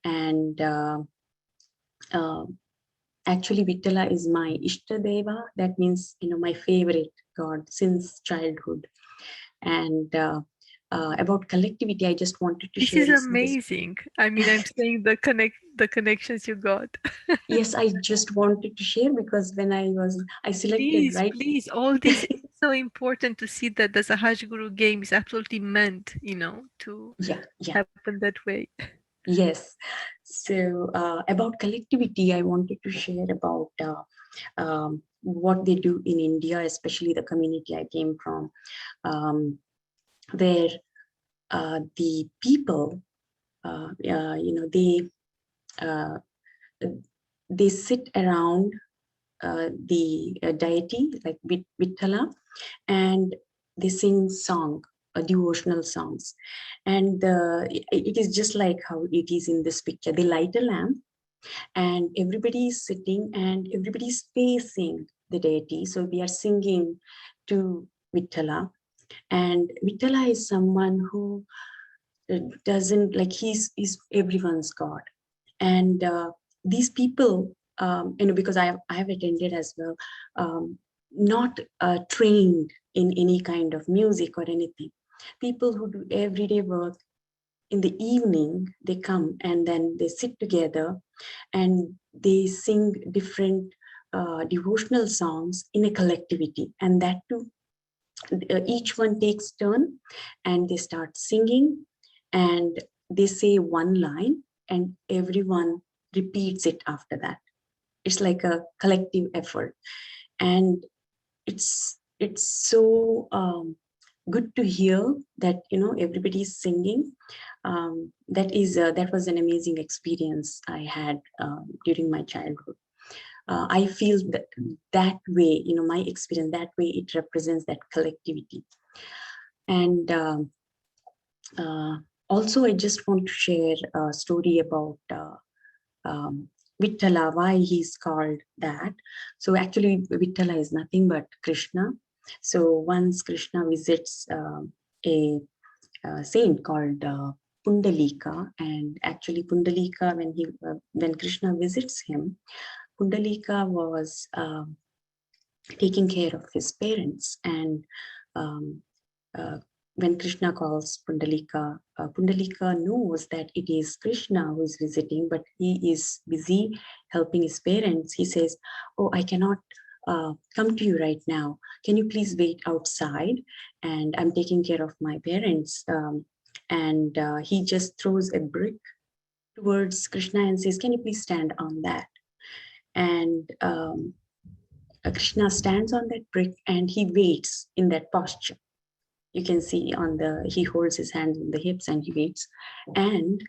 And actually, Vittala is my Ishtadeva. That means, you know, my favorite God since childhood. And about collectivity, I just wanted to share. This is amazing. I mean, I'm saying the connections you got. Yes, I just wanted to share, because when I selected please, all this is so important to see that the Sahaj Guru game is absolutely meant, you know, to happen that way. Yes. So about collectivity, I wanted to share about what they do in India, especially the community I came from. where the people, they sit around the deity like Vithala, and they sing devotional songs. And it is just like how it is in this picture. They light a lamp and everybody is sitting and everybody is facing the deity. So we are singing to Vithala, and Vithala is someone who doesn't like, he's everyone's God. And these people, because I have attended as well, not trained in any kind of music or anything. People who do everyday work, in the evening, they come and then they sit together and they sing different devotional songs in a collectivity. And that too, each one takes turn and they start singing and they say one line and everyone repeats it after that. It's like a collective effort. And it's so good to hear that, everybody's singing. That was an amazing experience I had during my childhood. I feel that way, my experience, that way it represents that collectivity. And also, I just want to share a story about Vithala, why he's called that. So actually, Vithala is nothing but Krishna. So once Krishna visits a saint called Pundalika, and actually Pundalika, when Krishna visits him, Pundalika was taking care of his parents. And when Krishna calls Pundalika, Pundalika knows that it is Krishna who is visiting, but he is busy helping his parents. He says, "Oh, I cannot come to you right now. Can you please wait outside? And I'm taking care of my parents." And he just throws a brick towards Krishna and says, "Can you please stand on that?" And Krishna stands on that brick and he waits in that posture. You can see he holds his hands on the hips and he waits. And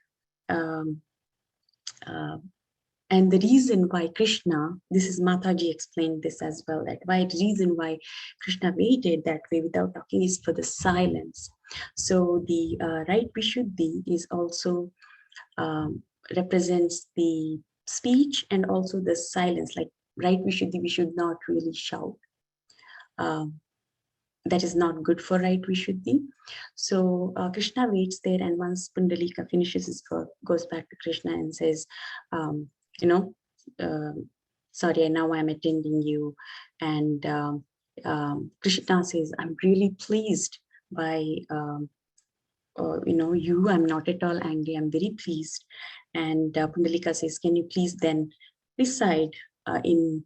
the reason why Krishna, this is Mataji explained this as well, that the reason why Krishna waited that way without talking is for the silence. So the right Vishuddhi is also represents the speech and also the silence. Like right Vishuddhi, we should not really shout. That is not good for right Vishuddhi. So Krishna waits there, and once Pundalika finishes his work, goes back to Krishna and says, sorry, now I'm attending you. And Krishna says, "I'm really pleased by you. I'm not at all angry. I'm very pleased." And Pundalika says, "Can you please then reside in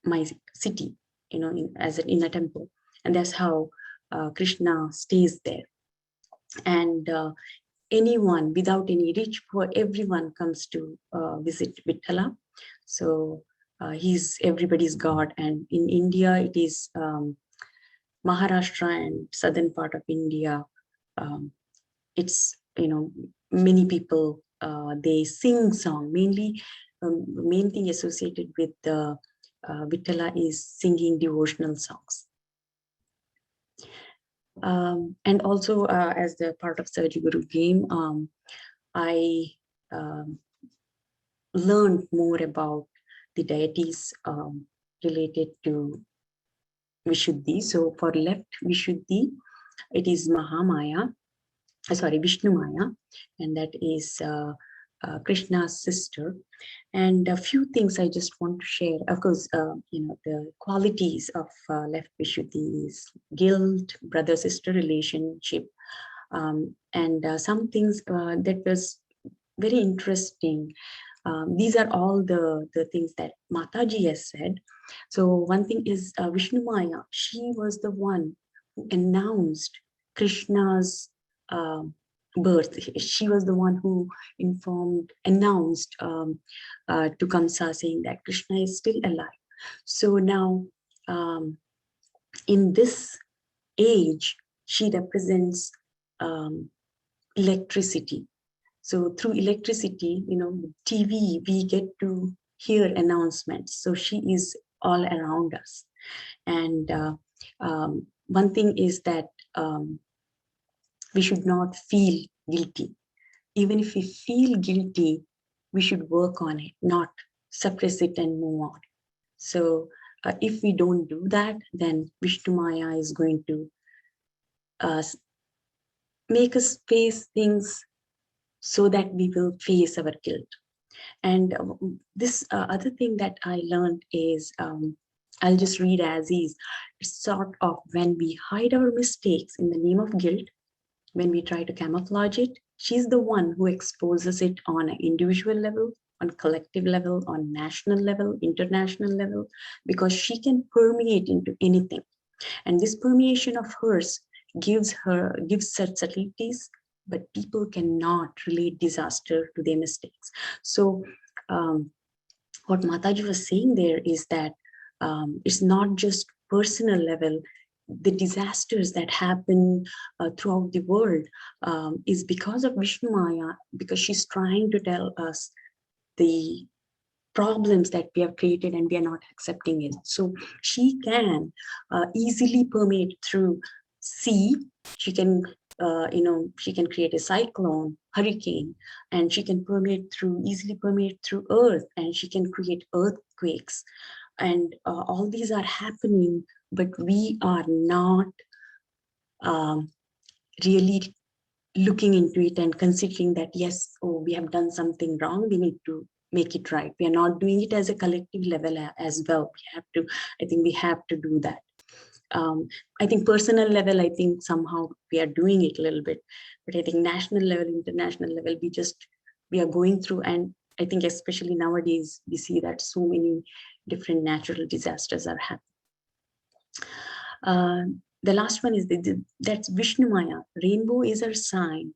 my city, in a temple?" And that's how Krishna stays there. And anyone, without any rich, poor, everyone comes to visit Vithala. So he's everybody's God. And in India, it is Maharashtra and southern part of India. It's, many people, they sing song. Mainly, main thing associated with Vithala is singing devotional songs. And also, as the part of Sahaja Guru game, I learned more about the deities related to Vishuddhi. So for left Vishuddhi, it is Vishnu Maya, and that is Krishna's sister. And a few things I just want to share. Of course, the qualities of left Vishuddhi is guilt, brother-sister relationship, and some things that was very interesting. These are all the things that Mataji has said. So one thing is Vishnu Maya. She was the one who announced Krishna's birth. She was the one who announced to Kamsa, saying that Krishna is still alive. So now in this age, she represents electricity. So through electricity, TV, we get to hear announcements. So she is all around us. And one thing is that we should not feel guilty. Even if we feel guilty, we should work on it, not suppress it and move on. So if we don't do that, then Vishnu Maya is going to make us face things so that we will face our guilt. And this other thing that I learned is, I'll just read as is, sort of when we hide our mistakes in the name of guilt, when we try to camouflage it, she's the one who exposes it on an individual level, on collective level, on national level, international level, because she can permeate into anything. And this permeation of hers gives such subtleties, but people cannot relate disaster to their mistakes. So what Mataji was saying there is that it's not just personal level. The disasters that happen throughout the world is because of Vishnu Maya, because she's trying to tell us the problems that we have created and we are not accepting it. So she can easily permeate through sea. She can, she can create a cyclone, hurricane, and she can easily permeate through earth, and she can create earthquakes. And all these are happening, but we are not really looking into it and considering that, yes, we have done something wrong, we need to make it right. We are not doing it as a collective level as well. I think we have to do that. I think personal level, I think somehow we are doing it a little bit, but I think national level, international level, we are going through. And I think especially nowadays, we see that so many different natural disasters are happening. The last one is that's Vishnu Maya. Rainbow is our sign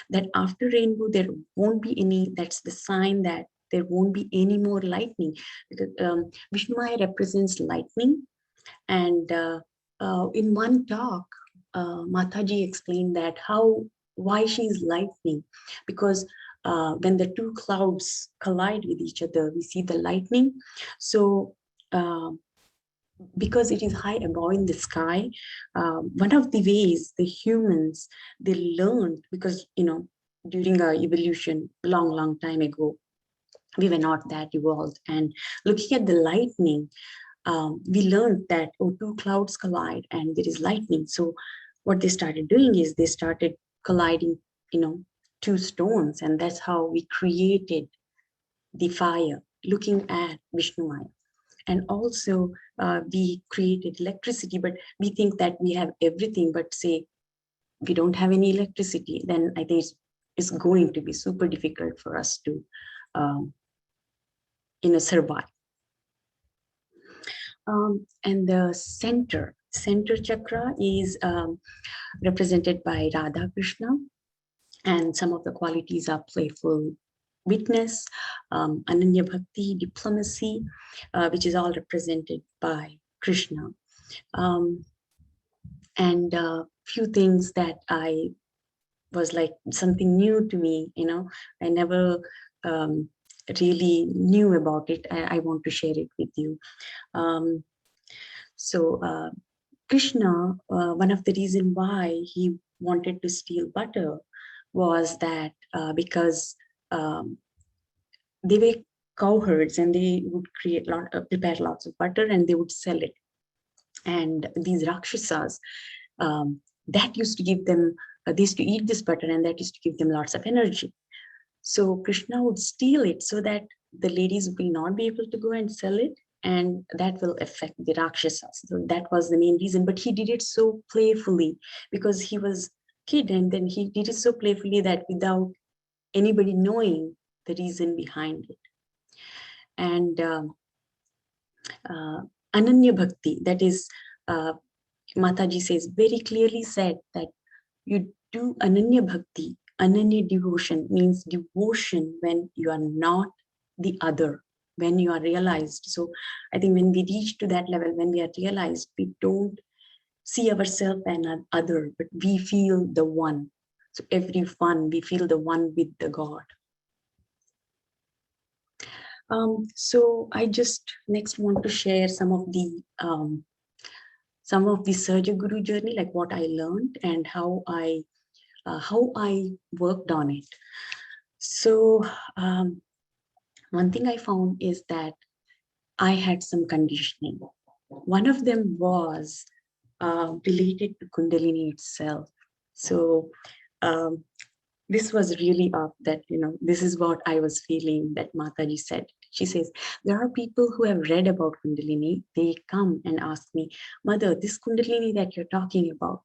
that after rainbow, there won't be any, that's the sign that there won't be any more lightning. Because Vishnu Maya represents lightning. And in one talk, Mataji explained that why she is lightning. Because when the two clouds collide with each other, we see the lightning. So because it is high above in the sky, one of the ways the humans, they learned, because during our evolution long time ago, we were not that evolved, and looking at the lightning, we learned that two clouds collide and there is lightning. So what they started doing is they started colliding two stones, and that's how we created the fire, looking at Vishnu Maya. And also we created electricity, but we think that we have everything, but say we don't have any electricity, then I think it's going to be super difficult for us to survive. And the center chakra is represented by Radha Krishna, and some of the qualities are playful witness, Ananya Bhakti, diplomacy, which is all represented by Krishna. And a few things that I was like something new to me, I never really knew about it. I want to share it with you. So Krishna, one of the reasons why he wanted to steal butter was that because they were cowherds, and they would prepare lots of butter and they would sell it. And these Rakshasas, that used to give them, they used to eat this butter, and that used to give them lots of energy. So Krishna would steal it so that the ladies will not be able to go and sell it, and that will affect the Rakshasas. So that was the main reason. But he did it so playfully because he was a kid, and then he did it so playfully that without anybody knowing the reason behind it. And Ananya Bhakti, that is, Mataji says, very clearly said that you do Ananya Bhakti. Ananya devotion means devotion when you are not the other, when you are realized. So I think when we reach to that level, when we are realized, we don't see ourselves and other, but we feel the one. So every one, we feel the one with the God. So I just next want to share some of the Sahaja Guru journey, like what I learned and how I worked on it. So one thing I found is that I had some conditioning. One of them was related to Kundalini itself. So this was really up that, this is what I was feeling that Mataji said. She says, there are people who have read about Kundalini. They come and ask me, Mother, this Kundalini that you're talking about,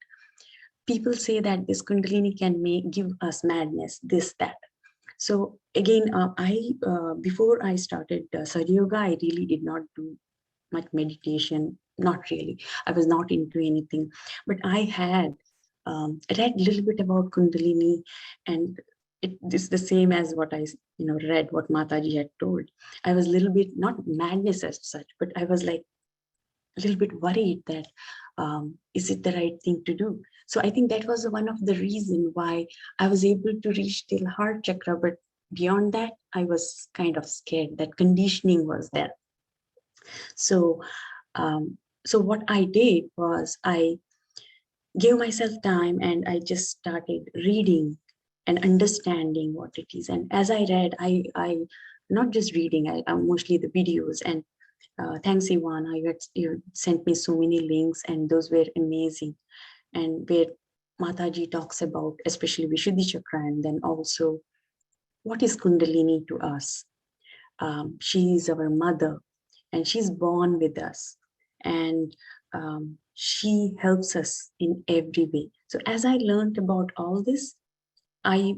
people say that this Kundalini can give us madness, this, that. So again, before I started Sahaja Yoga, I really did not do much meditation, not really. I was not into anything, but I had read a little bit about Kundalini, and it is the same as what I read, what Mataji had told. I was a little bit, not madness as such, but I was like a little bit worried that is it the right thing to do? So I think that was one of the reasons why I was able to reach till heart chakra, but beyond that, I was kind of scared. That conditioning was there. So, so what I did was I gave myself time and I just started reading and understanding what it is. And as I read, I not just reading, I mostly the videos. And thanks, Ivana, you sent me so many links, and those were amazing. And where Mataji talks about, especially Vishuddhi Chakra, and then also what is Kundalini to us. She is our mother, and she's born with us, and she helps us in every way. So as I learned about all this, I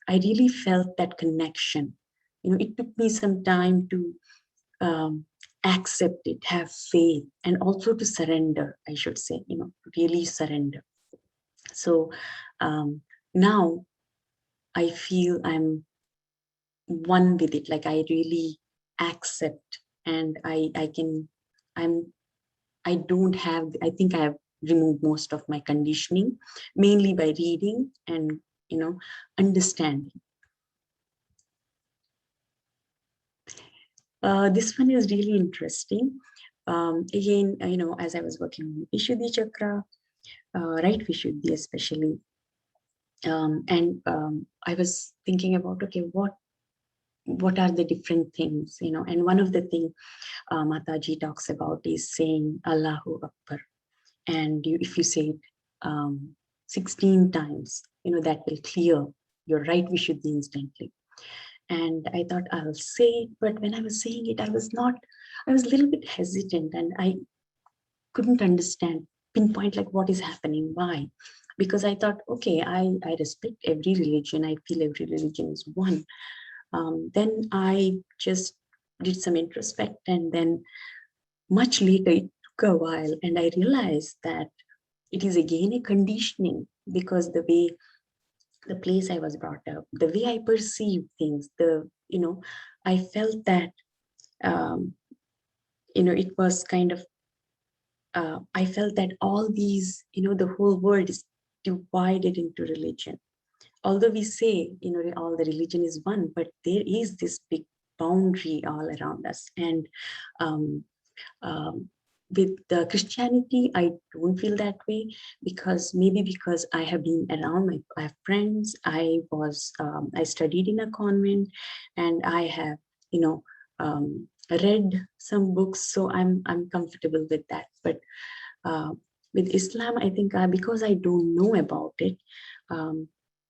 really felt that connection. It took me some time to accept it, have faith, and also to surrender, I should say, really surrender. So now I feel I'm one with it, like I really accept, and I don't have, I think I have removed most of my conditioning, mainly by reading and understanding. This one is really interesting. Again, as I was working on Vishuddhi Chakra, right Vishuddhi especially, and I was thinking about, okay, what are the different things, and one of the things Mataji talks about is saying Allahu Akbar. And if you say it 16 times, that will clear your right Vishuddhi instantly. And I thought I'll say it, but when I was saying it, I was a little bit hesitant, and I couldn't pinpoint like what is happening, why? Because I thought, okay, I respect every religion. I feel every religion is one. Then I just did some introspect, and then much later, it took a while, and I realized that it is again a conditioning, because the place I was brought up, the way I perceive things, I felt that, it was kind of, I felt that all these, the whole world is divided into religion. Although we say, all the religion is one, but there is this big boundary all around us. And with the Christianity, I don't feel that way, because I have been around, I have friends, I studied in a convent, and I have, read some books, so I'm comfortable with that. But with Islam, I think because I don't know about it,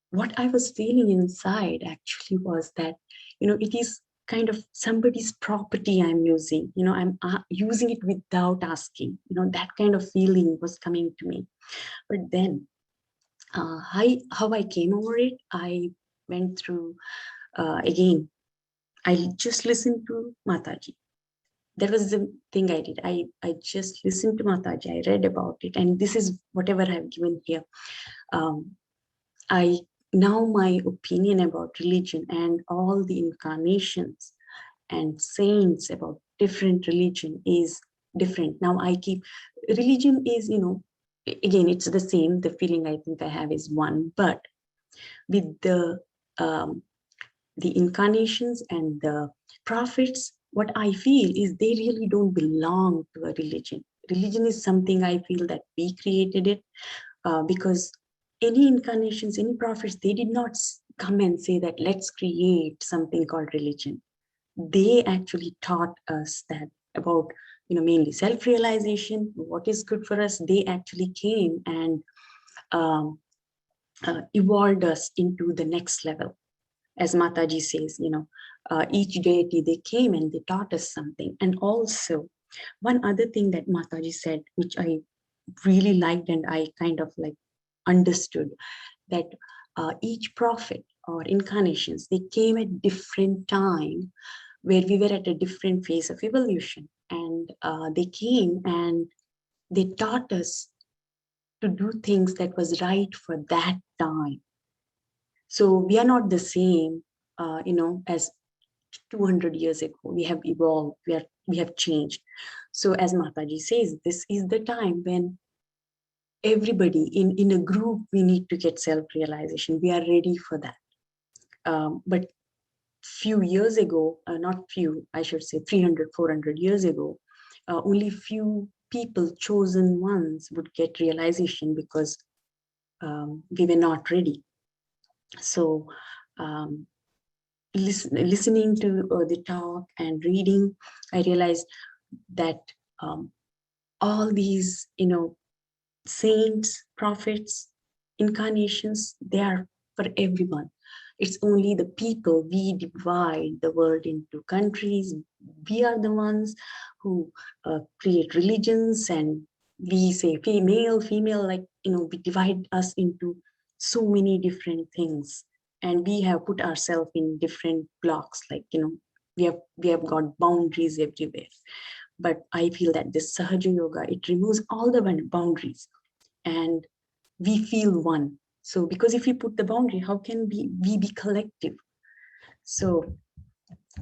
what I was feeling inside actually was that, it is kind of somebody's property I'm using, I'm using it without asking, that kind of feeling was coming to me. But then how I came over it, I went through, again, I just listened to Mataji. That was the thing I did. I just listened to Mataji. I read about it, and this is whatever I've given here. Now my opinion about religion and all the incarnations and saints about different religion is different. Now religion is, again, it's the same. The feeling I think I have is one, but with the incarnations and the prophets, what I feel is they really don't belong to a religion. Religion is something I feel that we created it, because any incarnations, any prophets, they did not come and say that let's create something called religion. They actually taught us that about, mainly self-realization, what is good for us. They actually came and evolved us into the next level. As Mataji says, each deity, they came and they taught us something. And also, one other thing that Mataji said, which I really liked and I kind of like understood, that each prophet or incarnations, they came at different time where we were at a different phase of evolution. And they came and they taught us to do things that was right for that time. So we are not the same, as 200 years ago. We have evolved, we have changed. So as Mataji says, this is the time when everybody in a group, we need to get self-realization. We are ready for that. But few years ago, not few, I should say 300, 400 years ago, only few people, chosen ones, would get realization because we were not ready. So listening to the talk and reading, I realized that all these, saints, prophets, incarnations, they are for everyone. It's only the people, we divide the world into countries. We are the ones who create religions, and we say female, like, we divide us into so many different things. And we have put ourselves in different blocks, like, we have got boundaries everywhere. But I feel that this Sahaja Yoga, it removes all the boundaries and we feel one. So because if we put the boundary, how can we be collective? So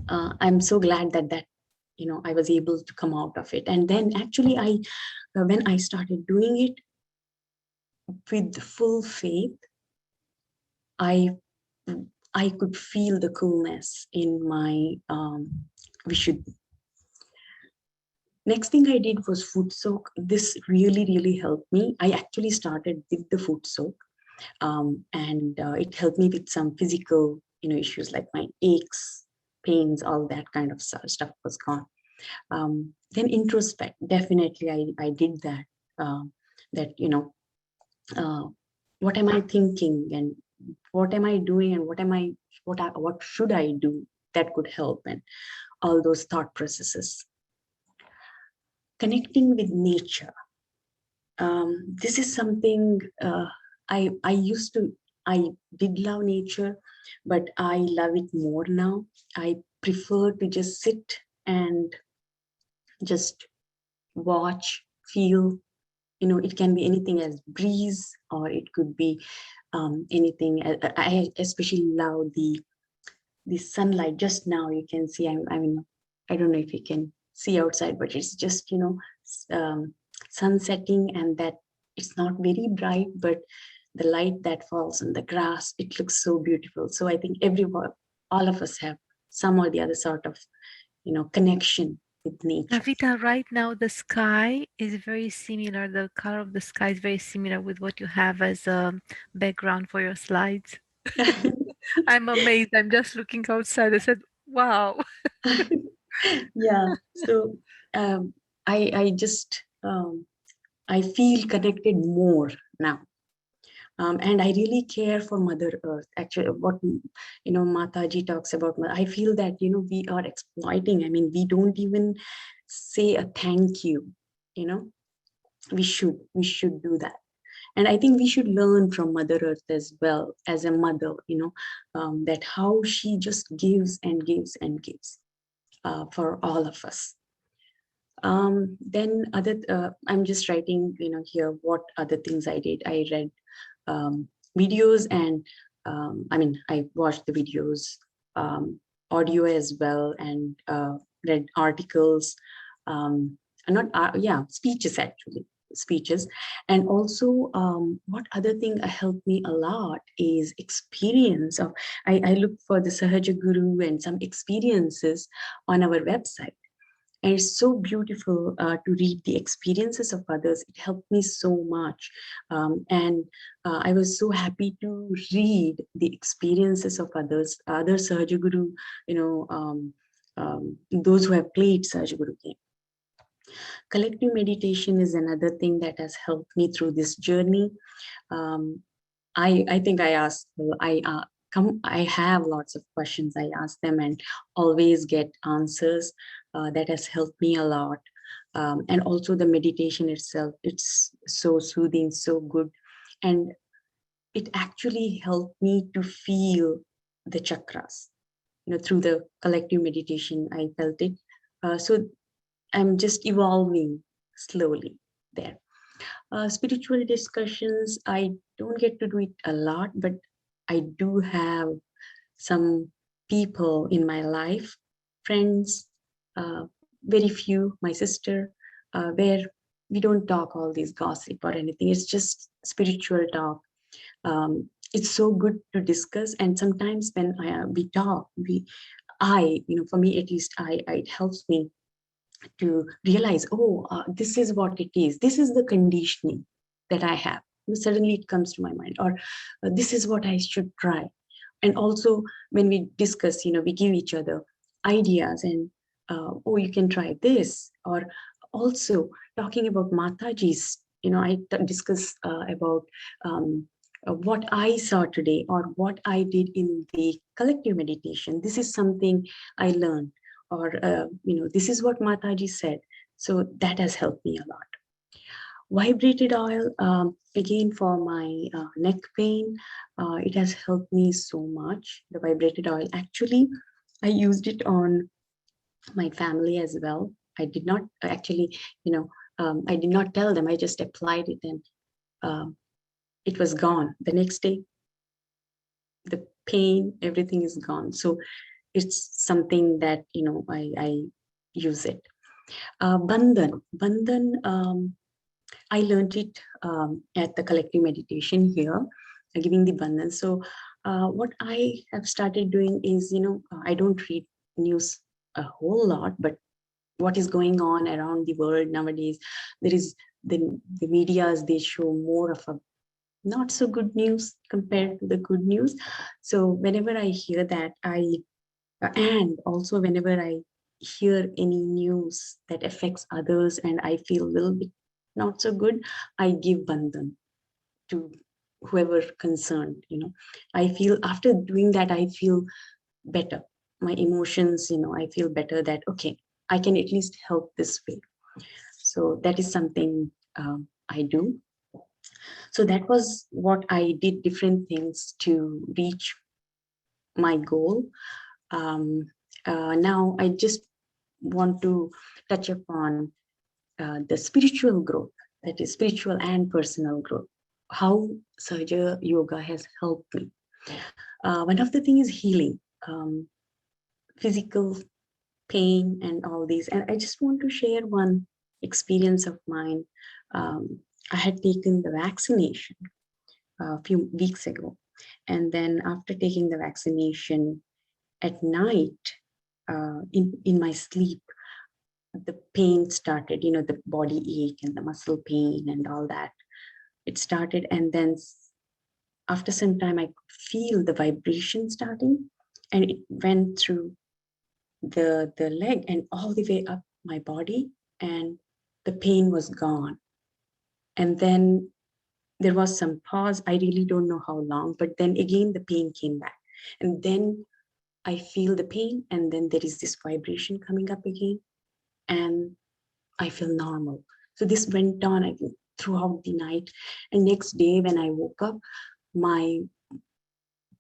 I'm so glad that I was able to come out of it. And then actually when I started doing it with full faith, I could feel the coolness in my Vishuddhi. Next thing I did was foot soak. This really, really helped me. I actually started with the foot soak, and it helped me with some physical, issues like my aches, pains, all that kind of stuff was gone. Then introspect, definitely I did that. That what am I thinking and what am I doing and what should I do that could help, and all those thought processes. Connecting with nature. This is something I did love nature, but I love it more now. I prefer to just sit and just watch, feel. It can be anything as breeze, or it could be anything. I especially love the sunlight. Just now you can see, I don't know if you can see outside, but it's just, sun setting, and that it's not very bright, but the light that falls on the grass, it looks so beautiful. So I think all of us have some or the other sort of, connection with nature. Kavita, right now the sky is very similar. The color of the sky is very similar with what you have as a background for your slides. I'm amazed. I'm just looking outside. I said, wow. Yeah. So I just I feel connected more now. And I really care for Mother Earth. Actually, what Mataji talks about, I feel that we are exploiting. I mean, we don't even say a thank you. We should do that. And I think we should learn from Mother Earth as well, as a mother. That how she just gives and gives and gives for all of us. Then I'm just writing here what other things I did. I read videos, and I watched the videos, audio as well, and read articles, speeches actually. speeches. And also what other thing helped me a lot is experience of, I look for the Sahaja Guru and some experiences on our website. And it's so beautiful to read the experiences of others. It helped me so much. And I was so happy to read the experiences of others, other Sahaja Guru, those who have played Sahaja Guru game. Collective meditation is another thing that has helped me through this journey. I think I asked, I have lots of questions. I ask them and always get answers. That has helped me a lot. And also the meditation itself, it's so soothing, so good. And it actually helped me to feel the chakras. Through the collective meditation, I felt it. So I'm just evolving slowly there. Spiritual discussions, I don't get to do it a lot, but I do have some people in my life, friends, very few, my sister, where we don't talk all this gossip or anything. It's just spiritual talk. It's so good to discuss. And sometimes when we talk, for me at least, it helps me to realize, this is what it is. This is the conditioning that I have. Suddenly it comes to my mind, or this is what I should try. And also when we discuss, we give each other ideas and, you can try this. Or also talking about Mataji's, I discuss about what I saw today or what I did in the collective meditation. This is something I learned, or this is what Mataji said. So that has helped me a lot. Vibrated oil, again for my neck pain, it has helped me so much. The vibrated oil, actually I used it on my family as well. I did not actually, I did not tell them. I just applied it and it was gone. The next day, the pain, everything is gone. So it's something that, I use it. Bandhan, I learned it at the collective meditation here, giving the bandhan. So what I have started doing is, I don't read news a whole lot, but what is going on around the world nowadays, there is the medias, they show more of a not so good news compared to the good news. So whenever I hear that, and also whenever I hear any news that affects others and I feel a little bit not so good, I give bandhan to whoever concerned. I feel after doing that, I feel better. My emotions, I feel better that, okay, I can at least help this way. So that is something I do. So that was what I did, different things to reach my goal. Now I just want to touch upon the spiritual growth, that is spiritual and personal growth, how Sahaja Yoga has helped me. One of the things is healing, physical pain and all these. And I just want to share one experience of mine. I had taken the vaccination a few weeks ago. And then after taking the vaccination at night, in my sleep, the pain started, the body ache and the muscle pain and all that. It started, and then after some time, I could feel the vibration starting, and it went through the leg and all the way up my body, and the pain was gone. And then there was some pause. I really don't know how long, but then again, the pain came back. And then I feel the pain, and then there is this vibration coming up again, and I feel normal. So this went on throughout the night. And next day when I woke up, my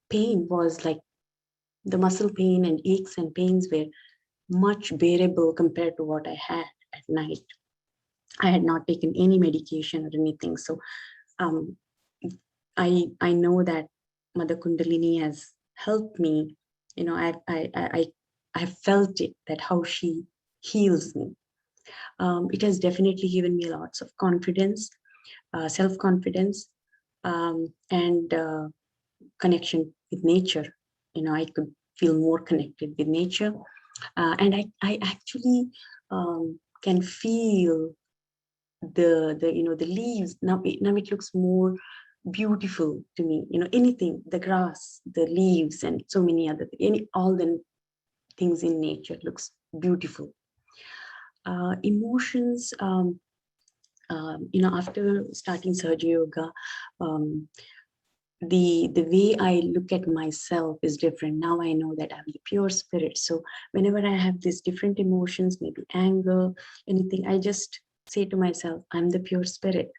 pain was like the muscle pain and aches and pains were much bearable compared to what I had at night. I had not taken any medication or anything. So I know that Mother Kundalini has helped me. I felt it, that how she heals me. It has definitely given me lots of confidence, self-confidence, and connection with nature. I could feel more connected with nature, and I actually can feel the leaves now. Now it looks more beautiful to me. Anything, the grass, the leaves, and so many other all the things in nature looks beautiful. Emotions. After starting Sahaja Yoga, the way I look at myself is different. Now I know that I'm the pure spirit. So whenever I have these different emotions, maybe anger, anything, I just say to myself, I'm the pure spirit.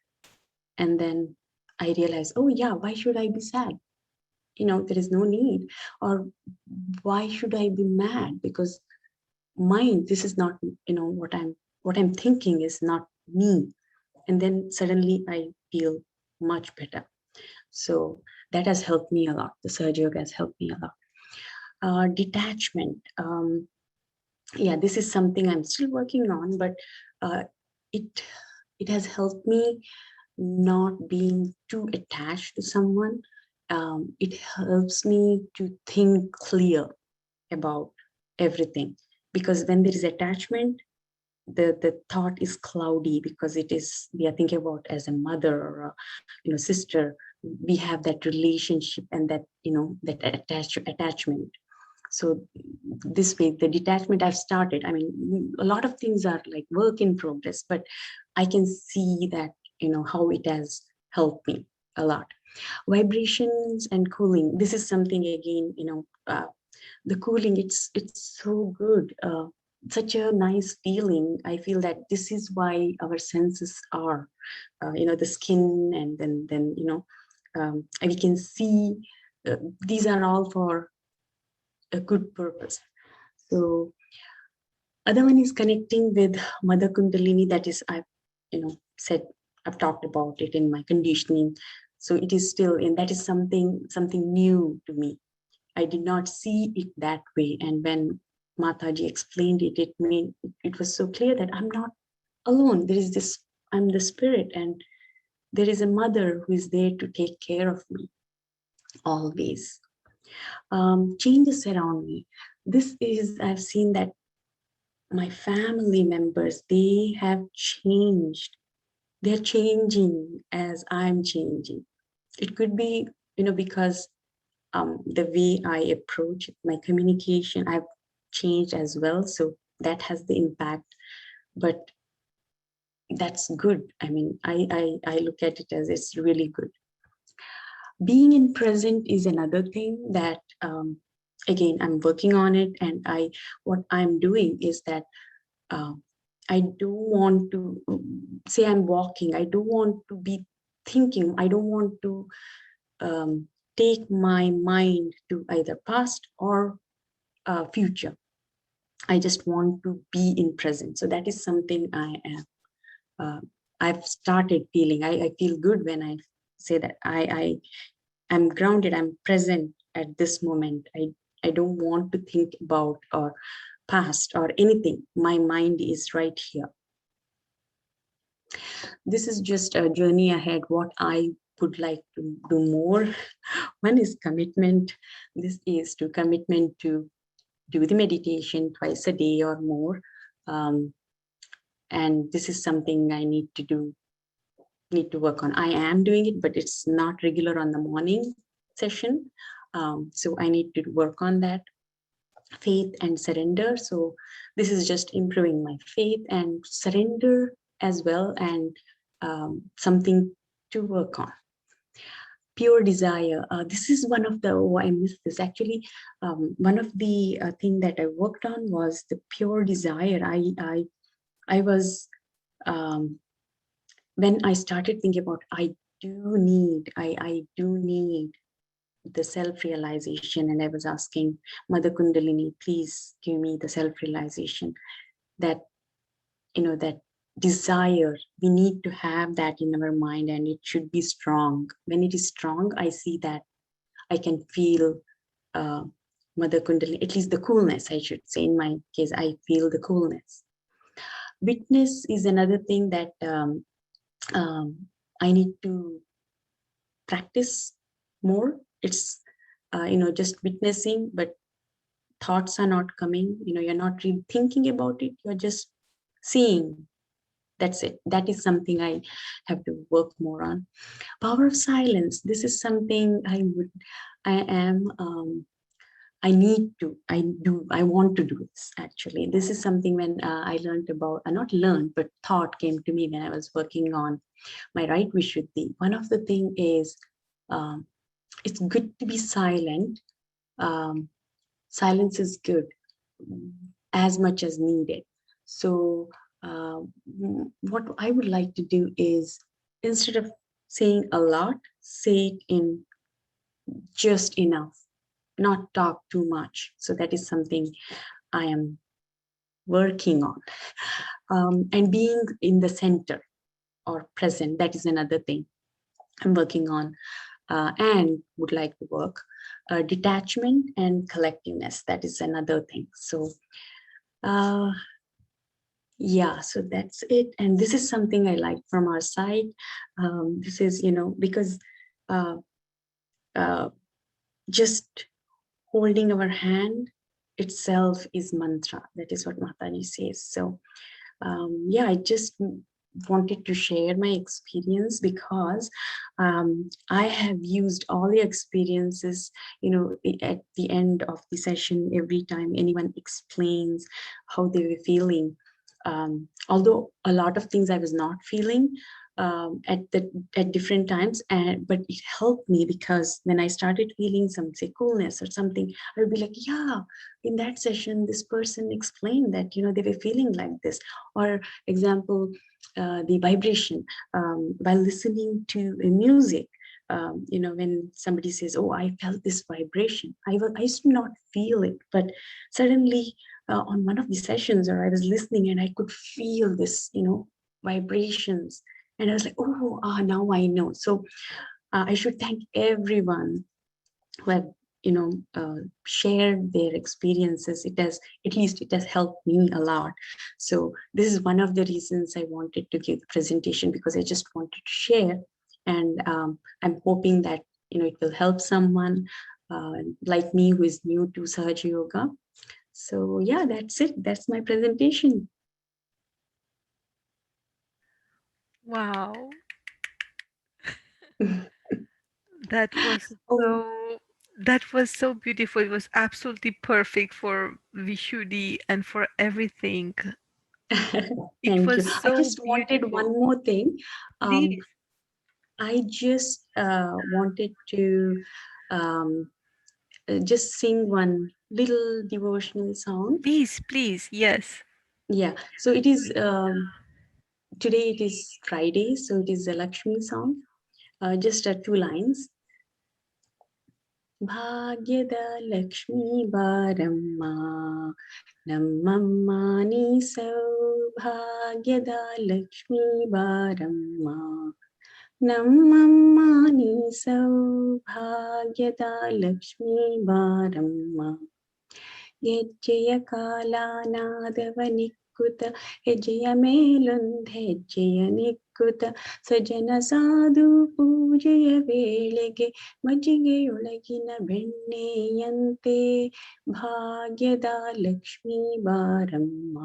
And then I realize, oh yeah, why should I be sad? There is no need. Or why should I be mad? Because this is not, what I'm thinking is not me. And then suddenly I feel much better. So that has helped me a lot. The Sahaja Yoga has helped me a lot. Detachment. Yeah, this is something I'm still working on, but it has helped me not being too attached to someone. It helps me to think clear about everything, because when there is attachment, the thought is cloudy, because we are thinking about as a mother or a sister. We have that relationship and that that attachment. So this way, the detachment I've started, I mean, a lot of things are like work in progress, but I can see that how it has helped me a lot. Vibrations and cooling, this is something again, the cooling, it's so good. Such a nice feeling. I feel that this is why our senses are, the skin, and then we can see. These are all for a good purpose. So other one is connecting with Mother Kundalini. That is, I've talked about it in my conditioning. So it is still, and that is something new to me. I did not see it that way. And when Mataji explained it, it was so clear that I'm not alone. There is this, I'm the spirit, and there is a mother who is there to take care of me always. Changes around me. This is, I've seen that my family members, they have changed. They're changing as I'm changing. It could be, because the way I approach my communication, I've changed as well. So that has the impact, but that's good. I mean, I look at it as it's really good. Being in present is another thing that, again, I'm working on it. And what I'm doing is that I don't want to say I'm walking. I don't want to be thinking. I don't want to take my mind to either past or future. I just want to be in present. So that is something I've started feeling. I feel good when I say that I'm grounded. I'm present at this moment. I don't want to think about or past or anything. My mind is right here. This is just a journey ahead. What I would like to do more. One is commitment. This is to commitment to do the meditation twice a day or more. And this is something I need to work on. I am doing it, but it's not regular on the morning session. So I need to work on that. Faith and surrender. So this is just improving my faith and surrender as well, and something to work on. Pure desire. This is one of the, I missed this actually. One of the thing that I worked on was the pure desire. I was, when I started thinking about, I do need the self-realization, and I was asking Mother Kundalini, please give me the self-realization that, that desire, we need to have that in our mind, and it should be strong. When it is strong, I see that I can feel Mother Kundalini, at least the coolness, I should say. In my case, I feel the coolness. Witness is another thing that I need to practice more. It's just witnessing, but thoughts are not coming. You're not really thinking about it, you're just seeing. That's it. That is something I have to work more on. Power of silence. This is something I want to do this actually. This is something when I learned about, not learned, but thought came to me when I was working on my right Vishuddhi. One of the thing is, it's good to be silent. Silence is good as much as needed. So what I would like to do is, instead of saying a lot, say it in just enough, not talk too much. So that is something I am working on. And being in the center or present, that is another thing I'm working on and would like to work. Detachment and collectiveness, that is another thing. So yeah, so that's it. And this is something I like from our side. This is, because just holding our hand itself is mantra. That is what Mataji says. So yeah, I just wanted to share my experience because I have used all the experiences, at the end of the session, every time anyone explains how they were feeling. Although a lot of things I was not feeling at different times, but it helped me, because when I started feeling some say coolness or something, I would be like, yeah, in that session this person explained that they were feeling like this. Or example, the vibration, while listening to music. When somebody says, oh, I felt this vibration, I used to not feel it, but suddenly on one of the sessions, or I was listening and I could feel this, vibrations. And I was like, oh, now I know. So I should thank everyone who have, shared their experiences. At least it has helped me a lot. So this is one of the reasons I wanted to give the presentation, because I just wanted to share. And I'm hoping that, it will help someone like me who is new to Sahaja Yoga. So yeah, that's it. That's my presentation. Wow. That was Oh, so beautiful. It was absolutely perfect for Vishuddhi and for everything. It thank was you. I so just wanted one beautiful. more thing. Please, I just wanted to um, just sing one little devotional song. please, yes. Yeah, so it is today. It is Friday, so it is a Lakshmi song. Just two lines. ಭಾಗ್ಯದ ಲಕ್ಷ್ಮೀ ಬಾರಮ್ಮ ನಮ್ಮಮ್ಮ ನೀ ಸೌಭಾಗ್ಯದ ಲಕ್ಷ್ಮೀ ಬಾರಮ್ಮ ನಮ್ಮಮ್ಮ ನೀ ಸೌಭಾಗ್ಯದ ಲಕ್ಷ್ಮೀ ಬಾರಮ್ಮ ಹೆಜ್ಜೆಯ ಕಾಲಾನಾದವ ನಿಕ್ಕುತ ಹೆಜ್ಜೆಯ ಮೇಲೊಂದು ಹೆಜ್ಜೆಯ ನಿಕ್ಕುತ ಸಜನ ಸಾಧು ಪೂಜೆಯ ವೇಳೆಗೆ ಮಜ್ಜಿಗೆಯೊಳಗಿನ ಬೆಣ್ಣೆಯಂತೆ ಭಾಗ್ಯದ ಲಕ್ಷ್ಮೀ ಬಾರಮ್ಮ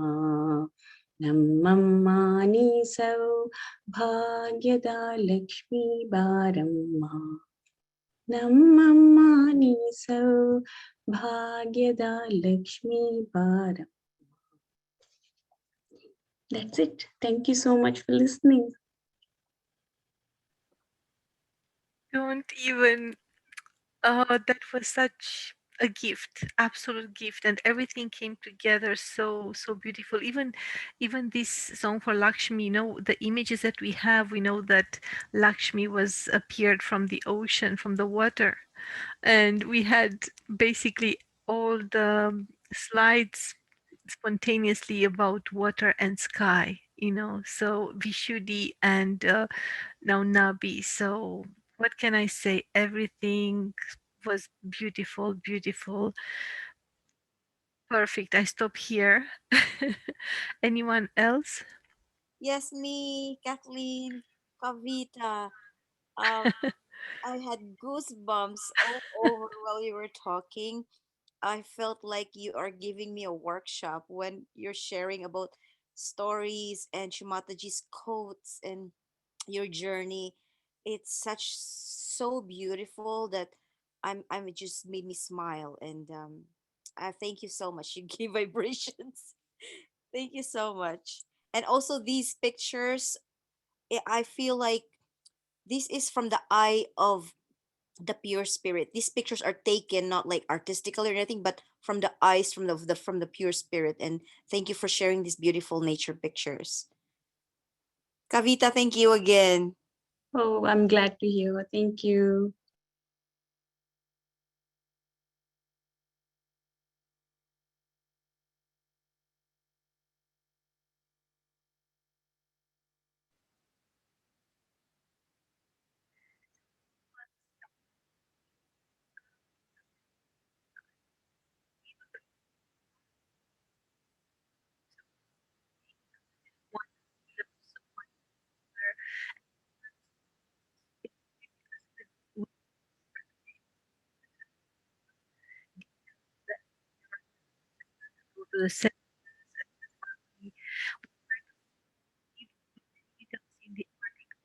ನಮ್ಮಮ್ಮ ನೀ ಸೌಭಾಗ್ಯದ ಲಕ್ಷ್ಮೀ ಬಾರಮ್ಮ ನಮ್ಮಮ್ಮ ನೀ ಸೌಭಾಗ್ಯದ ಲಕ್ಷ್ಮೀ ಬಾರಮ್ಮ. That's it. Thank you so much for listening. Don't even. That was such a gift, absolute gift, and everything came together so beautiful. Even this song for Lakshmi, the images that we have, we know that Lakshmi was appeared from the ocean, from the water, and we had basically all the slides spontaneously about water and sky. So Vishuddhi and now Nabi. So what can I say? Everything was beautiful, beautiful. Perfect. I stop here. Anyone else? Yes, me, Kathleen, Kavita. Um, I had goosebumps all over while you were talking. I felt like you are giving me a workshop when you're sharing about stories and Mataji's quotes and your journey. It's such so beautiful that I'm it just made me smile and I thank you so much. You give vibrations. Thank you so much. And also these pictures, I feel like this is from the eye of the pure spirit. These pictures are taken not like artistically or anything, but from the eyes from the pure spirit. And thank you for sharing these beautiful nature pictures. Kavita, thank you again. Oh, I'm glad to hear. Thank you. Go to the center in the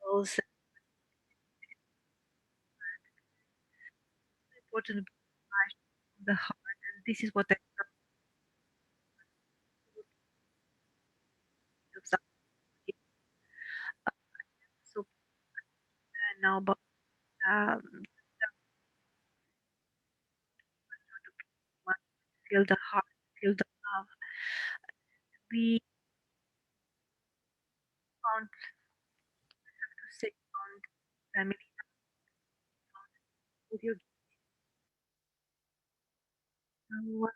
articles. Important from the heart, and this is what I love so now. But um, feel the heart, feel the love. We found to say found family with you. What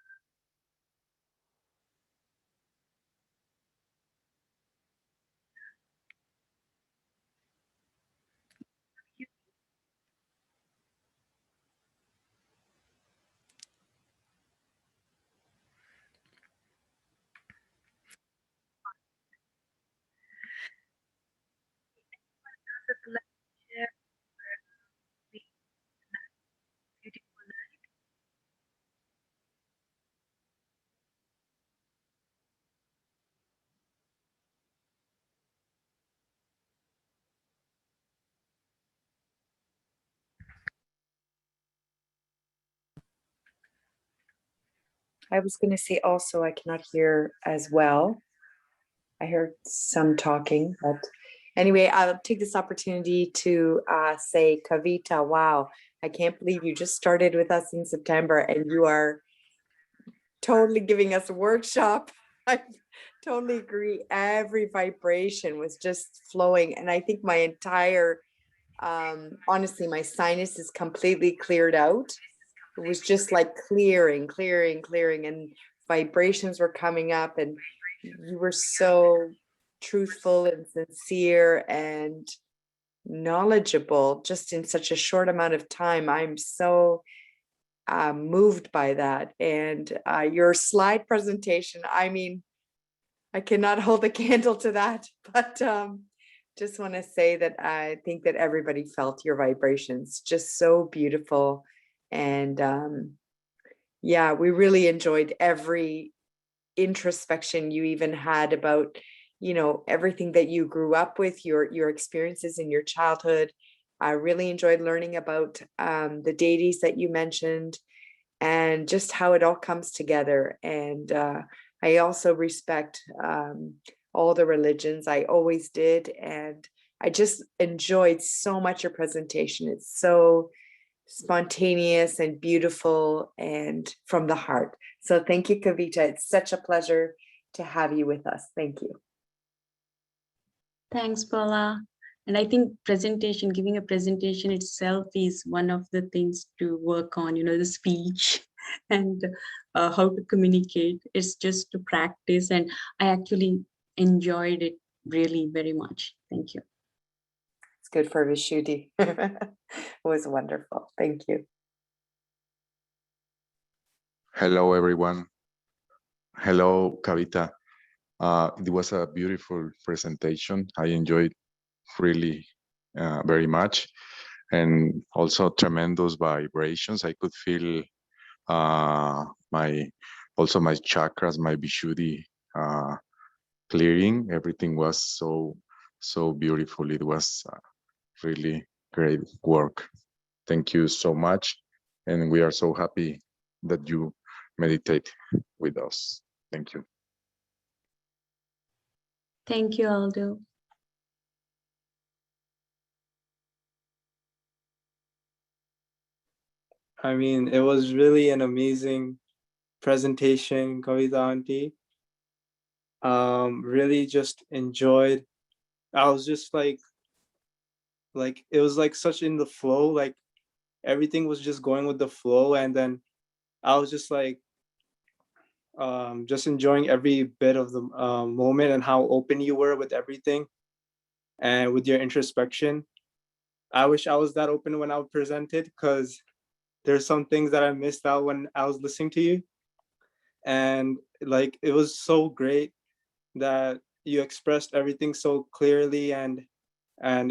you have to share the beautiful. I was going to say also, I cannot hear as well. I heard some talking, but anyway, I'll take this opportunity to say, Kavita, wow, I can't believe you just started with us in September and you are totally giving us a workshop. I totally agree. Every vibration was just flowing. And I think my entire, honestly, my sinus is completely cleared out. It was just like clearing, and vibrations were coming up, and you were so truthful and sincere and knowledgeable just in such a short amount of time. I'm so moved by that. And your slide presentation, I mean, I cannot hold a candle to that, but just want to say that I think that everybody felt your vibrations, just so beautiful. And yeah, we really enjoyed every introspection you even had about, you know, everything that you grew up with, your experiences in your childhood. I really enjoyed learning about the deities that you mentioned and just how it all comes together. And I also respect all the religions. I always did. And I just enjoyed so much your presentation. It's so spontaneous and beautiful and from the heart. So thank you, Kavita. It's such a pleasure to have you with us. Thank you. Thanks, Paula. And I think presentation, giving a presentation itself is one of the things to work on, you know, the speech and how to communicate. It's just to practice. And I actually enjoyed it really very much. Thank you. It's good for Vishuddhi. It was wonderful. Thank you. Hello, everyone. Hello, Kavita. It was a beautiful presentation. I enjoyed really very much, and also tremendous vibrations. I could feel my chakras, my Vishuddhi clearing. Everything was so beautiful. It was really great work. Thank you so much, and we are so happy that you meditate with us. Thank you. Thank you, Aldo. I mean, it was really an amazing presentation, Kavita auntie. Really just enjoyed. I was just like it was like such in the flow, like everything was just going with the flow, and then I was just enjoying every bit of the moment and how open you were with everything and with your introspection. I wish I was that open when I presented, because there's some things that I missed out when I was listening to you. And like, it was so great that you expressed everything so clearly, and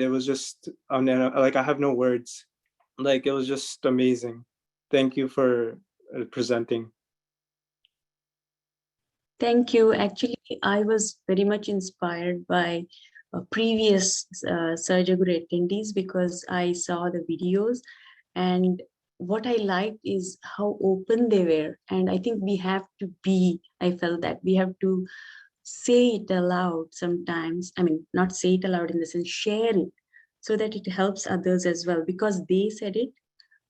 it was just, like, I have no words. Like, it was just amazing. Thank you for presenting. Thank you. Actually, I was very much inspired by previous Sahaja Guru attendees, because I saw the videos, and what I liked is how open they were. And I think we have to be, I felt that we have to say it aloud sometimes. I mean, not say it aloud in the sense, share it so that it helps others as well. Because they said it,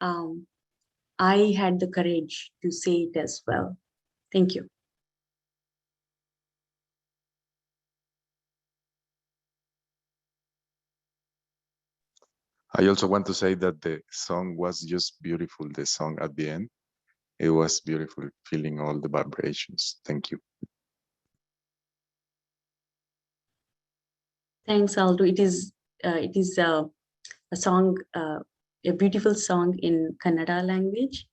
I had the courage to say it as well. Thank you. I also want to say that the song was just beautiful. The song at the end, it was beautiful, feeling all the vibrations. Thank you. Thanks, Aldo. It is a song, a beautiful song in Kannada language.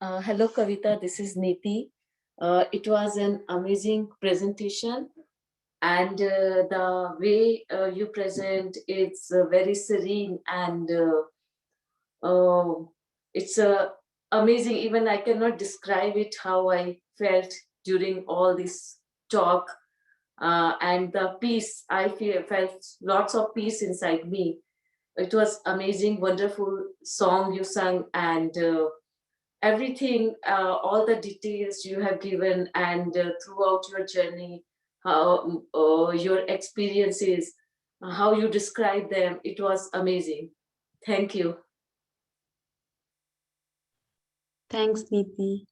Hello, Kavita. This is Niti. It was an amazing presentation, and the way you present, it's very serene, and it's amazing. Even I cannot describe it how I felt during all this talk, and the peace. Felt lots of peace inside me. It was amazing, wonderful song you sang, and everything, all the details you have given, and throughout your journey, how your experiences, how you describe them, it was amazing. Thank you. Thanks, Niti.